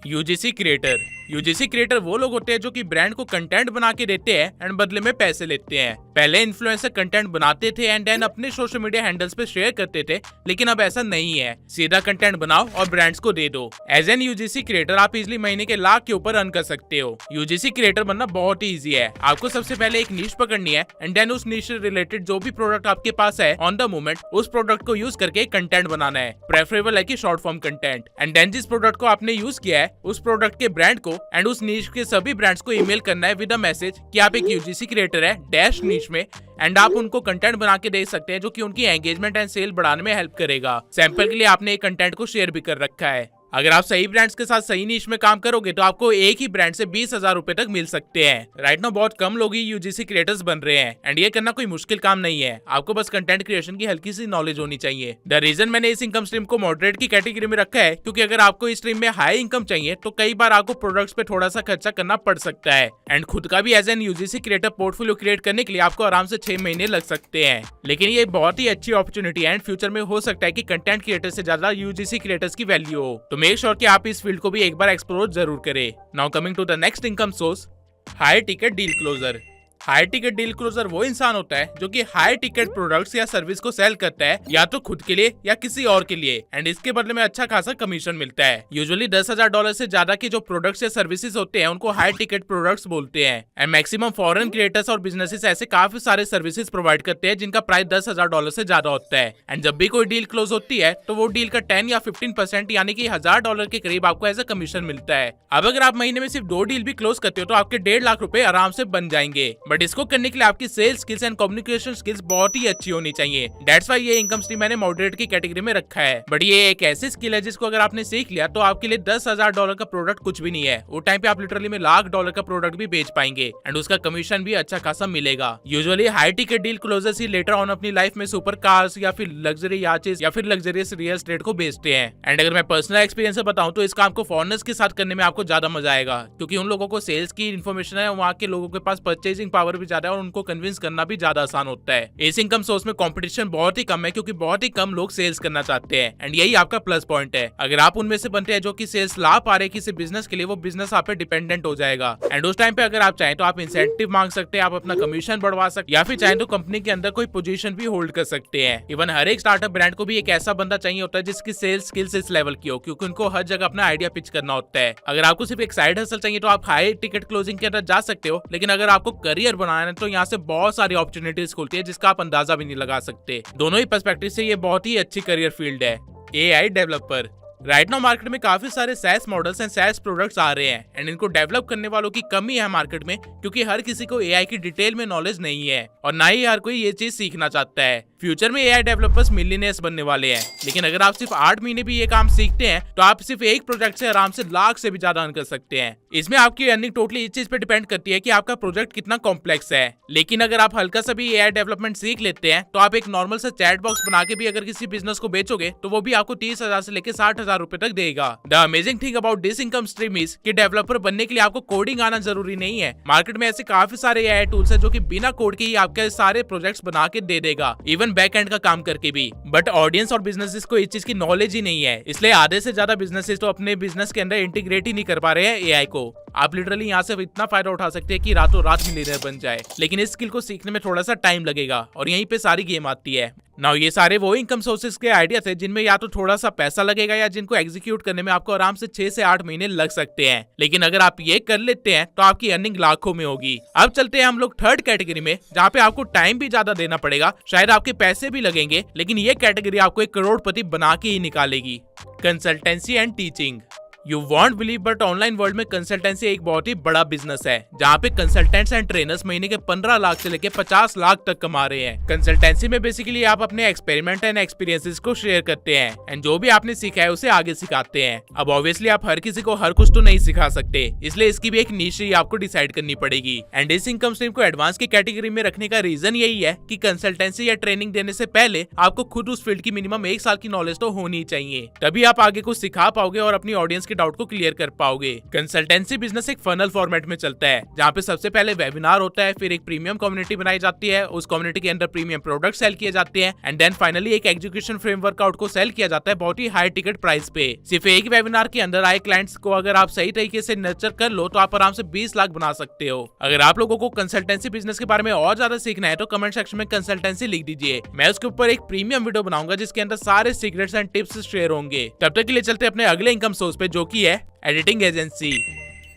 UGC creator. UGC creator वो लोग होते हैं जो कि ब्रांड को कंटेंट बना के देते हैं एंड बदले में पैसे लेते हैं। पहले इन्फ्लुएंसर कंटेंट बनाते थे एंड देन अपने सोशल मीडिया हैंडल्स पे शेयर करते थे, लेकिन अब ऐसा नहीं है। सीधा कंटेंट बनाओ और ब्रांड्स को दे दो। एज एन यूजीसी क्रिएटर आप इजिली महीने के लाख के ऊपर अर्न कर सकते हो। यूजीसी क्रिएटर बनना बहुत ही ईजी है। आपको सबसे पहले एक नीश पकड़नी है एंड देन उस नीश से रिलेटेड जो भी प्रोडक्ट आपके पास है ऑन द मोमेंट उस प्रोडक्ट को यूज करके कंटेंट बनाना है। प्रेफरेबल है कि short form content and then जिस प्रोडक्ट को आपने यूज किया है उस प्रोडक्ट के ब्रांड को एंड उस नीश के सभी ब्रांड्स को ईमेल करना है विद अ मैसेज कि आप एक यूजीसी क्रिएटर है डैश नीश में एंड आप उनको कंटेंट बना के दे सकते हैं जो कि उनकी एंगेजमेंट एंड सेल बढ़ाने में हेल्प करेगा। सैंपल के लिए आपने एक कंटेंट को शेयर भी कर रखा है। अगर आप सही ब्रांड्स के साथ सही नीश में काम करोगे तो आपको एक ही ब्रांड से 20,000 रुपए तक मिल सकते हैं। राइट नाउ बहुत कम लोग ही यूजीसी क्रिएटर्स बन रहे हैं एंड ये करना कोई मुश्किल काम नहीं है। आपको बस कंटेंट क्रिएशन की हल्की सी नॉलेज होनी चाहिए। द रीजन मैंने इस इनकम स्ट्रीम को मॉडरेट की कैटेगरी में रखा है क्योंकि अगर आपको इस स्ट्रीम में हाई इनकम चाहिए तो कई बार आपको प्रोडक्ट्स पे थोड़ा सा खर्चा करना पड़ सकता है एंड खुद का भी as an UGC creator portfolio create करने के लिए आपको आराम से 6 महीने लग सकते हैं। लेकिन ये बहुत ही अच्छी अपॉर्चुनिटी है एंड फ्यूचर में हो सकता है कि कंटेंट क्रिएटर से ज्यादा यूजीसी क्रिएटर्स की वैल्यू हो। तो मेक श्योर कि आप इस फील्ड को भी एक बार एक्सप्लोर जरूर करें। Now coming to the next income source, high ticket deal closer. High ticket deal closer वो इंसान होता है जो कि हाई टिकट प्रोडक्ट्स या सर्विस को सेल करता है, या तो खुद के लिए या किसी और के लिए, एंड इसके बदले में अच्छा खासा कमीशन मिलता है। यूजुअली $10,000 से ज्यादा के जो प्रोडक्ट्स या सर्विसेज होते हैं उनको हाई टिकट प्रोडक्ट्स बोलते हैं। एंड मैक्सिमम फॉरेन क्रिएटर्स और बिजनेसेस ऐसे काफी सारे सर्विसेज प्रोवाइड करते हैं जिनका प्राइस $10,000 से ज्यादा होता है। एंड जब भी कोई डील क्लोज होती है तो वो डील का 10 या 15% यानी कि $1,000 के करीब आपको एज अ कमीशन मिलता है। अब अगर आप महीने में सिर्फ 2 डील भी क्लोज करते हो तो आपके 1.5 लाख रुपए आराम से बन जाएंगे। बट इसको करने के लिए आपकी sales skills and communication skills बहुत ही अच्छी होनी चाहिए। दैट्स व्हाई ये इनकम स्ट्रीम मैंने मॉडरेट की कैटेगरी में रखा है। बट ये एक ऐसी स्किल है जिसको अगर आपने सीख लिया तो आपके लिए $10,000 का प्रोडक्ट कुछ भी नहीं है। वो टाइम पे आप लिटरली में $1,00,000 का प्रोडक्ट भी बेच पाएंगे एंड उसका कमीशन भी अच्छा खासा मिलेगा। Usually high ticket deal closures he later on अपनी लाइफ में सुपर कार्स या फिर लग्जरी याचेस या फिर लग्जरियस रियल एस्टेट को बेचते हैं। एंड अगर मैं पर्सनल एक्सपीरियंस से बताऊं तो इस काम को फॉरेनर्स के साथ करने में आपको ज्यादा मजा आएगा, क्योंकि उन लोगों को सेल्स की इन्फॉर्मेशन है, वहाँ के लोगों के पास परचेजिंग पावर भी ज्यादा है और उनको कन्विंस करना भी ज्यादा आसान होता है। इस इनकम सोर्स में कंपटीशन बहुत ही कम है क्योंकि बहुत ही कम लोग सेल्स करना चाहते हैं एंड यही आपका प्लस पॉइंट है। अगर आप उनमें से बनते हैं जो कि सेल्स ला पा रहे किसी बिजनेस के लिए, वो बिजनेस आप पे डिपेंडेंट हो जाएगा। एंड उस टाइम पे अगर आप चाहें तो आप इंसेंटिव मांग सकते हैं, आप अपना कमीशन बढ़वा सकते, या फिर चाहें तो कंपनी के अंदर कोई पोजीशन भी होल्ड कर सकते हैं। इवन हर एक स्टार्टअप ब्रांड को भी एक ऐसा बंदा चाहिए होता है जिसकी सेल्स स्किल्स इस लेवल की हो, क्योंकि उनको हर जगह अपना आइडिया पिच करना होता है। अगर आपको सिर्फ एक साइड हसल चाहिए तो आप हाई टिकट क्लोजिंग के अंदर जा सकते हो, लेकिन अगर आपको करियर बनाना है तो यहाँ से बहुत सारी अपॉर्चुनिटीज खुलती है जिसका आप अंदाजा भी नहीं लगा सकते। दोनों ही पर्सपेक्टिव से ये बहुत ही अच्छी करियर फील्ड है। AI developer. Right now market में काफी सारे SaaS models and SaaS products आ रहे हैं एंड इनको डेवलप करने वालों की कमी है मार्केट में, क्योंकि हर किसी को एआई की डिटेल में नॉलेज नहीं है और ना ही हर कोई ये चीज सीखना चाहता है। फ्यूचर में एआई डेवलपर्स मिलियनेयर्स बनने वाले हैं, लेकिन अगर आप सिर्फ 8 महीने भी ये काम सीखते हैं तो आप सिर्फ एक प्रोजेक्ट से आराम से लाख से भी ज्यादा अर्न कर सकते हैं। इसमें आपकी अर्निंग टोटली इस चीज पे डिपेंड करती है कि आपका प्रोजेक्ट कितना कॉम्प्लेक्स है। लेकिन अगर आप हल्का सा भी एआई डेवलपमेंट सीख लेते हैं तो आप एक नॉर्मल सा चैट बॉक्स बना के भी अगर किसी बिजनेस को बेचोगे तो वो भी आपको 30,000 से लेकर 60,000 रुपए तक देगा। The amazing thing about this income stream is कि डेवलपर बनने के लिए आपको कोडिंग आना जरूरी नहीं है। मार्केट में ऐसे काफी सारे एआई टूल्स है जो कि बिना कोड के ही आपके सारे प्रोजेक्ट्स बना के दे देगा, इवन बैक एंड का काम करके भी। बट ऑडियंस और बिजनेसेस को इस चीज की नॉलेज ही नहीं है, इसलिए आधे से ज्यादा बिजनेसेस तो अपने बिजनेस के अंदर इंटीग्रेट ही नहीं कर पा रहे हैं एआई को। आप लिटरली यहाँ से इतना फायदा उठा सकते हैं कि रातों रात मिलियनेयर बन जाए, लेकिन इस स्किल को सीखने में थोड़ा सा टाइम लगेगा और यहीं पे सारी गेम आती है। नाउ ये सारे वो इनकम सोर्सेज के आइडिया थे जिनमें या तो थोड़ा सा पैसा लगेगा या जिनको एग्जीक्यूट करने में आपको आराम से 6 से 8 महीने लग सकते हैं, लेकिन अगर आप ये कर लेते हैं तो आपकी अर्निंग लाखों में होगी। अब चलते हैं हम लोग थर्ड कैटेगरी में, जहाँ पे आपको टाइम भी ज्यादा देना पड़ेगा, शायद आपके पैसे भी लगेंगे, लेकिन ये कैटेगरी आपको एक करोड़पति बना के ही निकालेगी। Consultancy and teaching. You won't believe but online world में कंसल्टेंसी एक बहुत ही बड़ा बिजनेस है, जहाँ पे कंसल्टेंट्स एंड ट्रेनर्स महीने के 15 लाख से लेके 50 लाख तक कमा रहे हैं। कंसल्टेंसी में बेसिकली आप अपने एक्सपेरिमेंट एंड एक्सपीरियंसेस को शेयर करते हैं एंड जो भी आपने सीखा है उसे आगे सिखाते हैं। अब ऑब्वियसली आप हर किसी को हर कुछ तो नहीं सिखा सकते, इसलिए इसकी भी एक नीश आपको डिसाइड करनी पड़ेगी। एंड इस इनकम स्ट्रीम को एडवांस की कैटेगरी में रखने का रीजन यही है कि कंसल्टेंसी या ट्रेनिंग देने से पहले आपको खुद उस फील्ड की मिनिमम 1 साल की नॉलेज तो होनी चाहिए, तभी आप आगे कुछ सिखा पाओगे और अपनी ऑडियंस के डाउट को क्लियर कर पाओगे। कंसल्टेंसी बिजनेस एक फनल फॉर्मेट में चलता है, जहाँ पे सबसे पहले वेबिनार होता है, फिर एक प्रीमियम कम्युनिटी बनाई जाती है, उस कम्युनिटी के अंदर प्रीमियम प्रोडक्ट सेल किए जाते हैं एंड देन फाइनली एक एजुकेशन फ्रेमवर्क आउट को सेल किया जाता है बहुत ही हाई टिकट प्राइस पे। सिर्फ एक वेबिनार के अंदर आए क्लाइंट्स को अगर आप सही तरीके से नर्चर कर लो तो आप आराम से 20 लाख बना सकते हो। अगर आप लोगों को कंसल्टेंसी बिजनेस के बारे में और ज्यादा सीखना है तो कमेंट सेक्शन में कंसल्टेंसी लिख दीजिए, मैं उसके ऊपर एक प्रीमियम वीडियो बनाऊंगा जिसके अंदर सारे सीक्रेट्स एंड टिप्स शेयर होंगे। तब तक के लिए चलते अपने अगले इनकम सोर्स पे, जो की है एडिटिंग एजेंसी।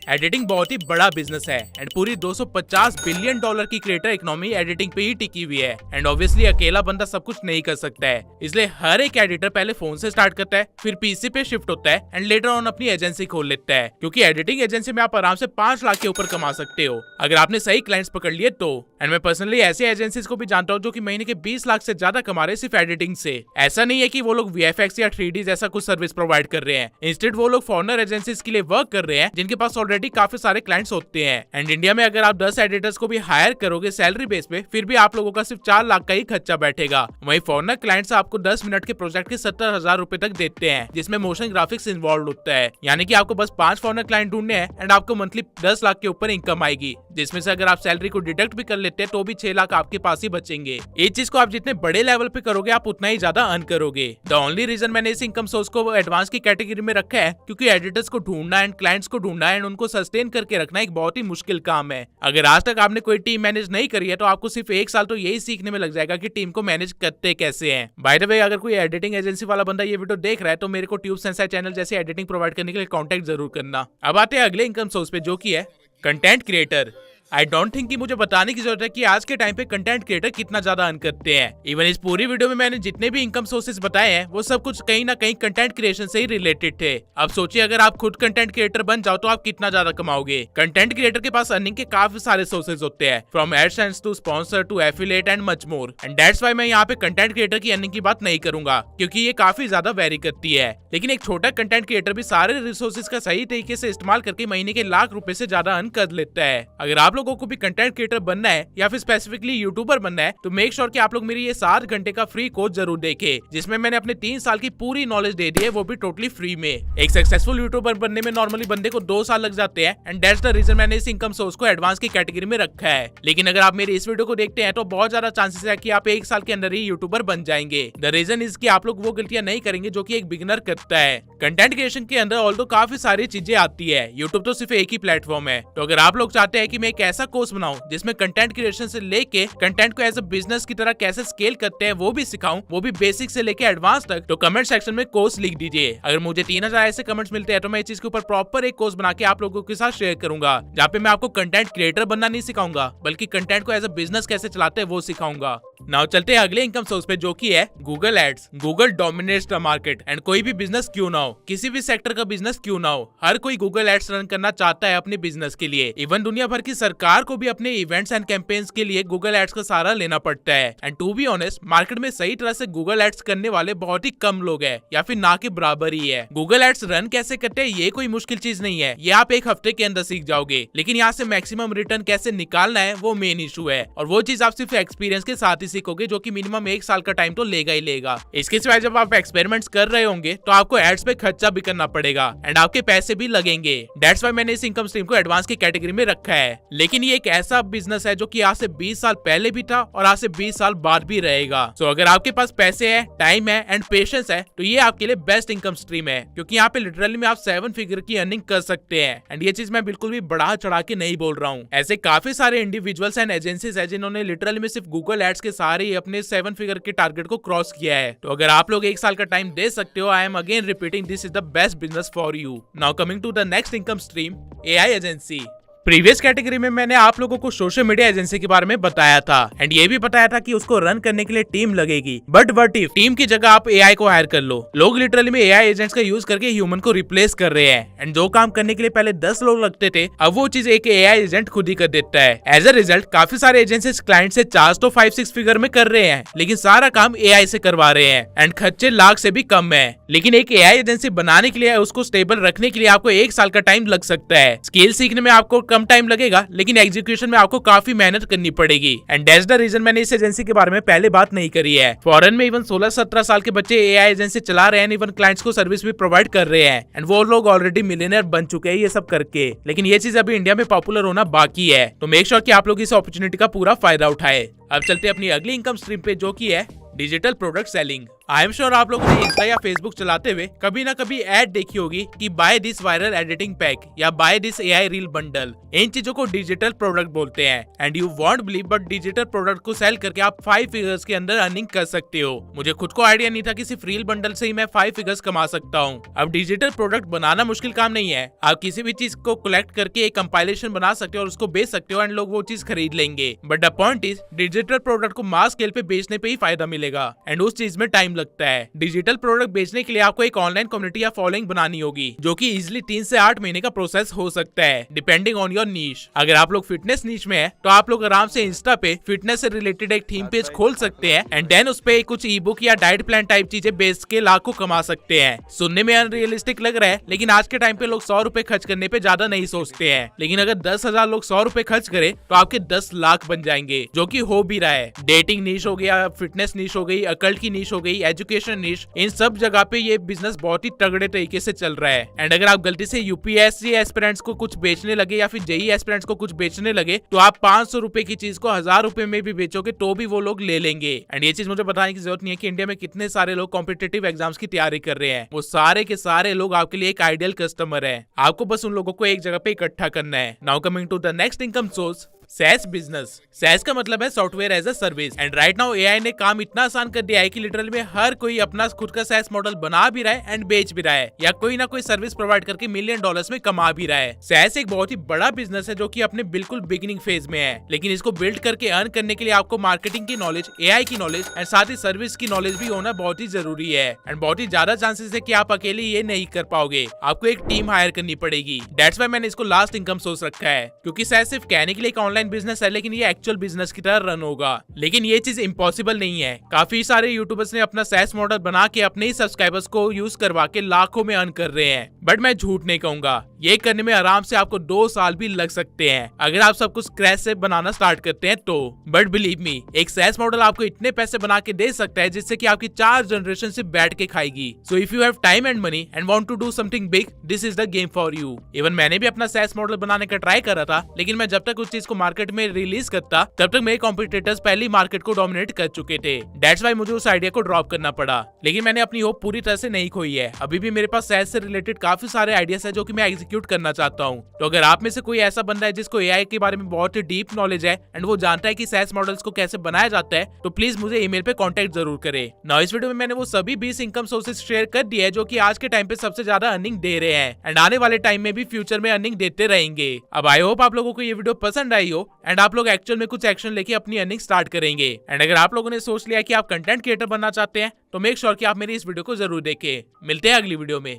एडिटिंग बहुत ही बड़ा बिजनेस है एंड पूरी $250 बिलियन की क्रिएटर इकोनॉमी एडिटिंग पे ही टिकी हुई है एंड ऑब्वियसली अकेला बंदा सब कुछ नहीं कर सकता है, इसलिए हर एक एडिटर पहले फोन से स्टार्ट करता है, फिर पीसी पे शिफ्ट होता है एंड लेटर ऑन अपनी एजेंसी खोल लेता है, क्योंकि एडिटिंग एजेंसी में आप आराम से 5 लाख के ऊपर कमा सकते हो अगर आपने सही क्लाइंट्स पकड़ लिए तो। एंड मैं पर्सनली ऐसे एजेंसीज को भी जानता हूँ जो कि महीने के 20 लाख से ज्यादा कमा रहे सिर्फ एडिटिंग से। ऐसा नहीं है कि वो लोग VFX या 3D जैसा कुछ सर्विस प्रोवाइड कर रहे हैं, इंस्टेड वो लोग फॉरेनर एजेंसीज के लिए वर्क कर रहे हैं जिनके पास ऑलरेडी काफी सारे क्लाइंट्स होते हैं। एंड इंडिया में अगर आप 10 एडिटर्स को भी हायर करोगे सैलरी बेस पे, फिर भी आप लोगों का सिर्फ 4 लाख का ही खर्चा बैठेगा। वहीं फॉरेनर क्लाइंट्स आपको 10 मिनट के प्रोजेक्ट के 70,000 रुपए तक देते हैं, जिसमें मोशन ग्राफिक्स इन्वॉल्व होता है, यानी कि आपको बस 5 फॉरेनर क्लाइंट ढूंढने हैं एंड आपको मंथली 10 लाख के ऊपर इनकम आएगी, जिसमें से अगर आप सैलरी को डिडक्ट भी कर लेते हैं तो भी 6 लाख आपके पास ही बचेंगे। इस चीज को आप जितने बड़े लेवल पे करोगे आप उतना ही ज्यादा अर्न करोगे। द ओनली रीजन मैंने इस इनकम सोर्स को एडवांस की कैटेगरी में रखा है क्योंकि एडिटर्स को ढूंढना एंड क्लाइंट्स को ढूंढना एंड उनको को सस्टेन करके रखना एक बहुत ही मुश्किल काम है। अगर आज तक आपने कोई टीम मैनेज नहीं करी है तो आपको सिर्फ 1 साल तो यही सीखने में लग जाएगा कि टीम को मैनेज करते कैसे हैं। बाय द वे, अगर कोई एडिटिंग एजेंसी वाला बंदा ये वीडियो देख रहा है तो मेरे को ट्यूब सेंसर चैनल जैसे एडिटिंग प्रोवाइड करने के लिए कॉन्टेक्ट जरूर करना। अब आते हैं अगले इनकम सोर्स पे, जो की है content creator. I don't think कि मुझे बताने की जरूरत है कि आज के टाइम पे कंटेंट क्रिएटर कितना ज्यादा अर्न करते हैं। इवन इस पूरी वीडियो में मैंने जितने भी इनकम सोर्सेज बताए हैं वो सब कुछ कहीं ना कहीं कंटेंट क्रिएशन से ही रिलेटेड थे। अब सोचिए अगर आप खुद कंटेंट क्रिएटर बन जाओ तो आप कितना ज्यादा कमाओगे। कंटेंट क्रिएटर के पास अर्निंग के काफी सारे सोर्सेज होते हैं, from AdSense to sponsor to affiliate and much more. And that's why मैं यहाँ पे कंटेंट क्रिएटर की अर्निंग की बात नहीं करूंगा क्योंकि ये काफी ज्यादा वेरी करती है। लेकिन एक छोटा कंटेंट क्रिएटर भी सारे रिसोर्सेज का सही तरीके से इस्तेमाल करके महीने के लाख रुपए से ज्यादा अर्न कर लेता है। अगर आप लोगों को भी कंटेंट क्रिएटर बनना है या फिर स्पेसिफिकली यूट्यूबर बनना है तो मेक श्योर कि आप लोग मेरी ये 7 घंटे का फ्री कोर्स जरूर देखें, जिसमें मैंने अपने 3 साल की पूरी नॉलेज दे दी है, वो भी टोटली फ्री में। एक सक्सेसफुल यूट्यूबर बनने में नॉर्मली बंदे को 2 साल लग जाते हैं एंड दैट्स द रीजन मैंने इस इनकम सोर्स को एडवांस की कैटेगरी में रखा है। लेकिन अगर आप मेरी इस वीडियो को देखते हैं तो बहुत ज्यादा चांसेस है कि आप 1 साल के अंदर ही यूट्यूबर बन जाएंगे। द रीजन इज कि आप लोग वो गलतियां नहीं करेंगे जो कि एक बिगिनर करता है। कंटेंट क्रिएशन के अंदर ऑल्दो काफी सारी चीजें आती है, यूट्यूब तो सिर्फ एक ही प्लेटफॉर्म है। तो अगर आप लोग चाहते हैं कि मैं एक ऐसा कोर्स बनाऊं जिसमें कंटेंट क्रिएशन से लेके कंटेंट को एज अ बिजनेस की तरह कैसे स्केल करते हैं वो भी सिखाऊं, वो भी बेसिक से लेके एडवांस तक, तो कमेंट सेक्शन में कोर्स लिख दीजिए। अगर मुझे 3000 ऐसे कमेंट्स मिलते हैं तो मैं इस चीज के ऊपर प्रॉपर एक कोर्स बना के आप लोगों के साथ शेयर करूंगा, जहाँ पे मैं आपको कंटेंट क्रिएटर बनना नहीं सिखाऊंगा बल्कि कंटेंट को एज अ बिजनेस कैसे चलाते हैं वो सिखाऊंगा। नाउ चलते हैं अगले इनकम सोर्स पे, जो की है Google ads. Google dominates the market and कोई भी बिजनेस क्यों ना हो, किसी भी सेक्टर का बिजनेस क्यों ना हो, हर कोई गूगल एड्स रन करना चाहता है अपने बिजनेस के लिए। इवन दुनिया भर की सरकार को भी अपने इवेंट्स एंड कैंपेन्स के लिए गूगल एड्स का सहारा लेना पड़ता है। And to be honest, market में सही तरह से गूगल एड्स करने वाले बहुत ही कम लोग हैं या फिर ना के बराबर ही है। गूगल एड्स रन कैसे करते हैं ये कोई मुश्किल चीज नहीं है, ये आप 1 हफ्ते के अंदर सीख जाओगे। लेकिन यहाँ से मैक्सिमम रिटर्न कैसे निकालना है वो मेन इशू है, और वो चीज आप सिर्फ एक्सपीरियंस के साथ ही सीखोगे, जो कि मिनिमम 1 साल का टाइम तो लेगा ही लेगा। इसके सिवाय जब आप एक्सपेरिमेंट्स कर रहे होंगे तो आपको एड्स पे खर्चा भी करना पड़ेगा एंड आपके पैसे भी लगेंगे। दैट्स व्हाई मैंने इस इनकम स्ट्रीम को एडवांस की कैटेगरी में रखा है। लेकिन ये एक ऐसा बिजनेस है जो कि आज से 20 साल पहले भी था और आज से 20 साल बाद भी रहेगा। सो अगर आपके पास पैसे है, टाइम है एंड पेशेंस है तो ये आपके लिए बेस्ट इनकम स्ट्रीम है, क्योंकि यहाँ पे लिटरली में आप 7 फिगर की अर्निंग कर सकते हैं। एंड ये चीज मैं बिल्कुल भी बढ़ा चढ़ा के नहीं बोल रहा हूँ। ऐसे काफी सारे इंडिविजुअल्स एंड एजेंसीज है जिन्होंने लिटरली में सिर्फ गूगल एड्स के सहारे अपने 7 फिगर के टारगेट को क्रॉस किया है। तो अगर आप लोग 1 साल का टाइम दे सकते हो, I am again repeating, this is the best business for you. Now coming to the next income stream, AI agency. Previous category में मैंने आप लोगों को सोशल मीडिया एजेंसी के बारे में बताया था एंड ये भी बताया था कि उसको रन करने के लिए टीम लगेगी। बट व्हाट इफ टीम की जगह आप एआई को हायर कर लो। लोग लिटरली में एआई एजेंट्स का यूज करके ह्यूमन को रिप्लेस कर रहे हैं एंड जो काम करने के लिए पहले 10 लोग लगते थे अब वो चीज एक एआई एजेंट खुद ही कर देता है। एज अ रिजल्ट काफी सारे एजेंसीज क्लाइंट से चार्ज तो 5-6 फिगर में कर रहे हैं, लेकिन सारा काम एआई से करवा रहे हैं एंड खर्चे लाख से भी कम है। लेकिन एक एआई एजेंसी बनाने के लिए, उसको स्टेबल रखने के लिए आपको 1 साल का टाइम लग सकता है। स्किल सीखने में आपको कम टाइम लगेगा, लेकिन एग्जीक्यूशन में आपको काफी मेहनत करनी पड़ेगी। एंड दैट्स द रीजन मैंने इस एजेंसी के बारे में पहले बात नहीं करी है। फॉरेन में इवन 16-17 साल के बच्चे एआई एजेंसी चला रहे हैं, इवन क्लाइंट्स को सर्विस भी प्रोवाइड कर रहे हैं एंड वो लोग ऑलरेडी मिलियनर बन चुके हैं ये सब करके। लेकिन ये चीज अभी इंडिया में पॉपुलर होना बाकी है, तो मेक श्योर कि आप लोग इस अपॉर्चुनिटी का पूरा फायदा उठाए। अब चलते अपनी अगली इनकम स्ट्रीम पे, जो की है digital product selling. I am sure आप लोगों ने इंस्टा या फेसबुक चलाते हुए कभी ना कभी एड देखी होगी कि buy this viral editing pack या buy this AI reel bundle. इन चीजों को डिजिटल प्रोडक्ट बोलते हैं and you won't believe, but digital product को सेल करके आप 5 फिगर्स के अंदर अर्निंग कर सकते हो। मुझे खुद को आइडिया नहीं था कि सिर्फ रील बंडल से ही मैं 5 फिगर्स कमा सकता हूँ। अब डिजिटल प्रोडक्ट बनाना मुश्किल काम नहीं है, आप किसी भी चीज को कलेक्ट करके एक कंपाइलेशन बना सकते हो और उसको बेच सकते हो एंड लोग वो चीज खरीद लेंगे। But the point is digital product को मास स्केल पे बेचने पे ही फायदा मिलेगा एंड उस चीज में टाइम लगता है। डिजिटल प्रोडक्ट बेचने के लिए आपको एक ऑनलाइन कम्युनिटी या फॉलोइंग बनानी होगी, जो कि इजिली 3 से 8 महीने का प्रोसेस हो सकता है डिपेंडिंग ऑन योर नीश। अगर आप लोग फिटनेस नीश में है तो आप लोग आराम से इंस्टा पे फिटनेस से रिलेटेड एक थीम पेज खोल सकते हैं एंड देन उस पे कुछ ई बुक या डाइट प्लान टाइप चीजें बेच के लाखों कमा सकते हैं। सुनने में अनरियलिस्टिक लग रहा है, लेकिन आज के टाइम पे लोग 100 रुपए खर्च करने पे ज्यादा नहीं सोचते हैं। लेकिन अगर 10,000 लोग 100 रुपए खर्च करे तो आपके 10 लाख बन जाएंगे, जो कि हो भी रहा है। डेटिंग नीश हो गया, फिटनेस नीश हो गई, अकल्ट की नीश हो गई, एजुकेशन निश, इन सब जगह पे ये बिजनेस बहुत ही तगड़े तरीके से चल रहा है। एंड अगर आप गलती से यूपीएससी एस्पिरेंट्स को कुछ बेचने लगे या फिर जेई एस्पिरेंट्स को कुछ बेचने लगे तो आप 500 रुपए की चीज को 1000 रुपए में भी बेचोगे तो भी वो लोग ले लेंगे। एंड ये चीज मुझे बताने की जरूरत नहीं है कि इंडिया में कितने सारे लोग कॉम्पिटिटिव एग्जाम्स की तैयारी कर रहे हैं। वो सारे के सारे लोग आपके लिए एक आइडियल कस्टमर है। आपको बस उन लोगों को एक जगह पे इकट्ठा करना है। Now coming to the next income source, SaaS business. SaaS का मतलब है software as a service. And right now AI ने काम इतना आसान कर दिया है कि लिटरली में हर कोई अपना खुद का SaaS मॉडल बना भी रहा है एंड बेच भी रहा है, या कोई ना कोई सर्विस प्रोवाइड करके $1 मिलियन में कमा भी रहा है। SaaS एक बहुत ही बड़ा बिजनेस है जो कि अपने बिल्कुल बिगिनिंग फेज में है, लेकिन इसको बिल्ड करके अर्न करने के लिए आपको मार्केटिंग की नॉलेज, एआई की नॉलेज एंड साथ ही सर्विस की नॉलेज भी होना बहुत ही जरूरी है। एंड बहुत ही ज्यादा चांसेस है कि आप अकेले ये नहीं कर पाओगे, आपको एक टीम हायर करनी पड़ेगी। दैट्स व्हाई मैंने इसको लास्ट इनकम सोर्स रखा है, क्योंकि SaaS सिर्फ कहने के लिए एक ऑनलाइन बिजनेस है, लेकिन ये एक्चुअल बिजनेस की तरह रन होगा। लेकिन ये चीज इम्पॉसिबल नहीं है। काफी सारे यूट्यूबर्स ने अपना SaaS मॉडल बना के अपने ही सब्सक्राइबर्स को यूज करवा के लाखों में अर्न कर रहे हैं। बट मैं झूठ नहीं कहूंगा, ये करने में आराम से आपको 2 साल भी लग सकते हैं अगर आप सब कुछ स्क्रैच से बनाना स्टार्ट करते हैं तो। बट बिलीव मी, एक SaaS मॉडल आपको इतने पैसे बना के दे सकता है जिससे कि आपकी 4 जनरेशन से बैठ के खाएगी। So if you have time and money and want to do something big, this is the game for you. Even मैंने भी अपना SaaS मॉडल बनाने का ट्राई करा था, लेकिन मैं जब तक उस चीज को मार्केट में रिलीज करता तब तक मेरे कॉम्पिटिटर्स पहले मार्केट को डोमिनेट कर चुके थे। दैट्स व्हाई मुझे उस आइडिया को ड्रॉप करना पड़ा। लेकिन मैंने अपनी होप पूरी तरह से नहीं खोई है। अभी भी मेरे पास SaaS से रिलेटेड काफी सारे आइडियाज है जो कि मैं एग्जीक्यूट करना चाहता हूँ। तो अगर आप में से कोई ऐसा बंदा है जिसको एआई के बारे में बहुत ही डीप नॉलेज है एंड वो जानता है कि SaaS मॉडल्स को कैसे बनाया जाता है, तो प्लीज मुझे ईमेल पे कांटेक्ट जरूर करे। नाउ इस वीडियो में मैंने वो सभी 20 इनकम सोर्सेज शेयर कर दिए हैं जो कि आज के टाइम पे सबसे ज्यादा अर्निंग दे रहे हैं एंड आने वाले टाइम में भी फ्यूचर में अर्निंग देते रहेंगे। अब आई होप आप लोगों को ये वीडियो पसंद आई हो एंड आप लोग एक्चुअल में कुछ एक्शन लेके अपनी अर्निंग स्टार्ट करेंगे। एंड अगर आप लोगों ने सोच लिया कि आप कंटेंट क्रिएटर बनना चाहते हैं तो मेक श्योर कि आप मेरी इस वीडियो को जरूर देखें। मिलते हैं अगली वीडियो में।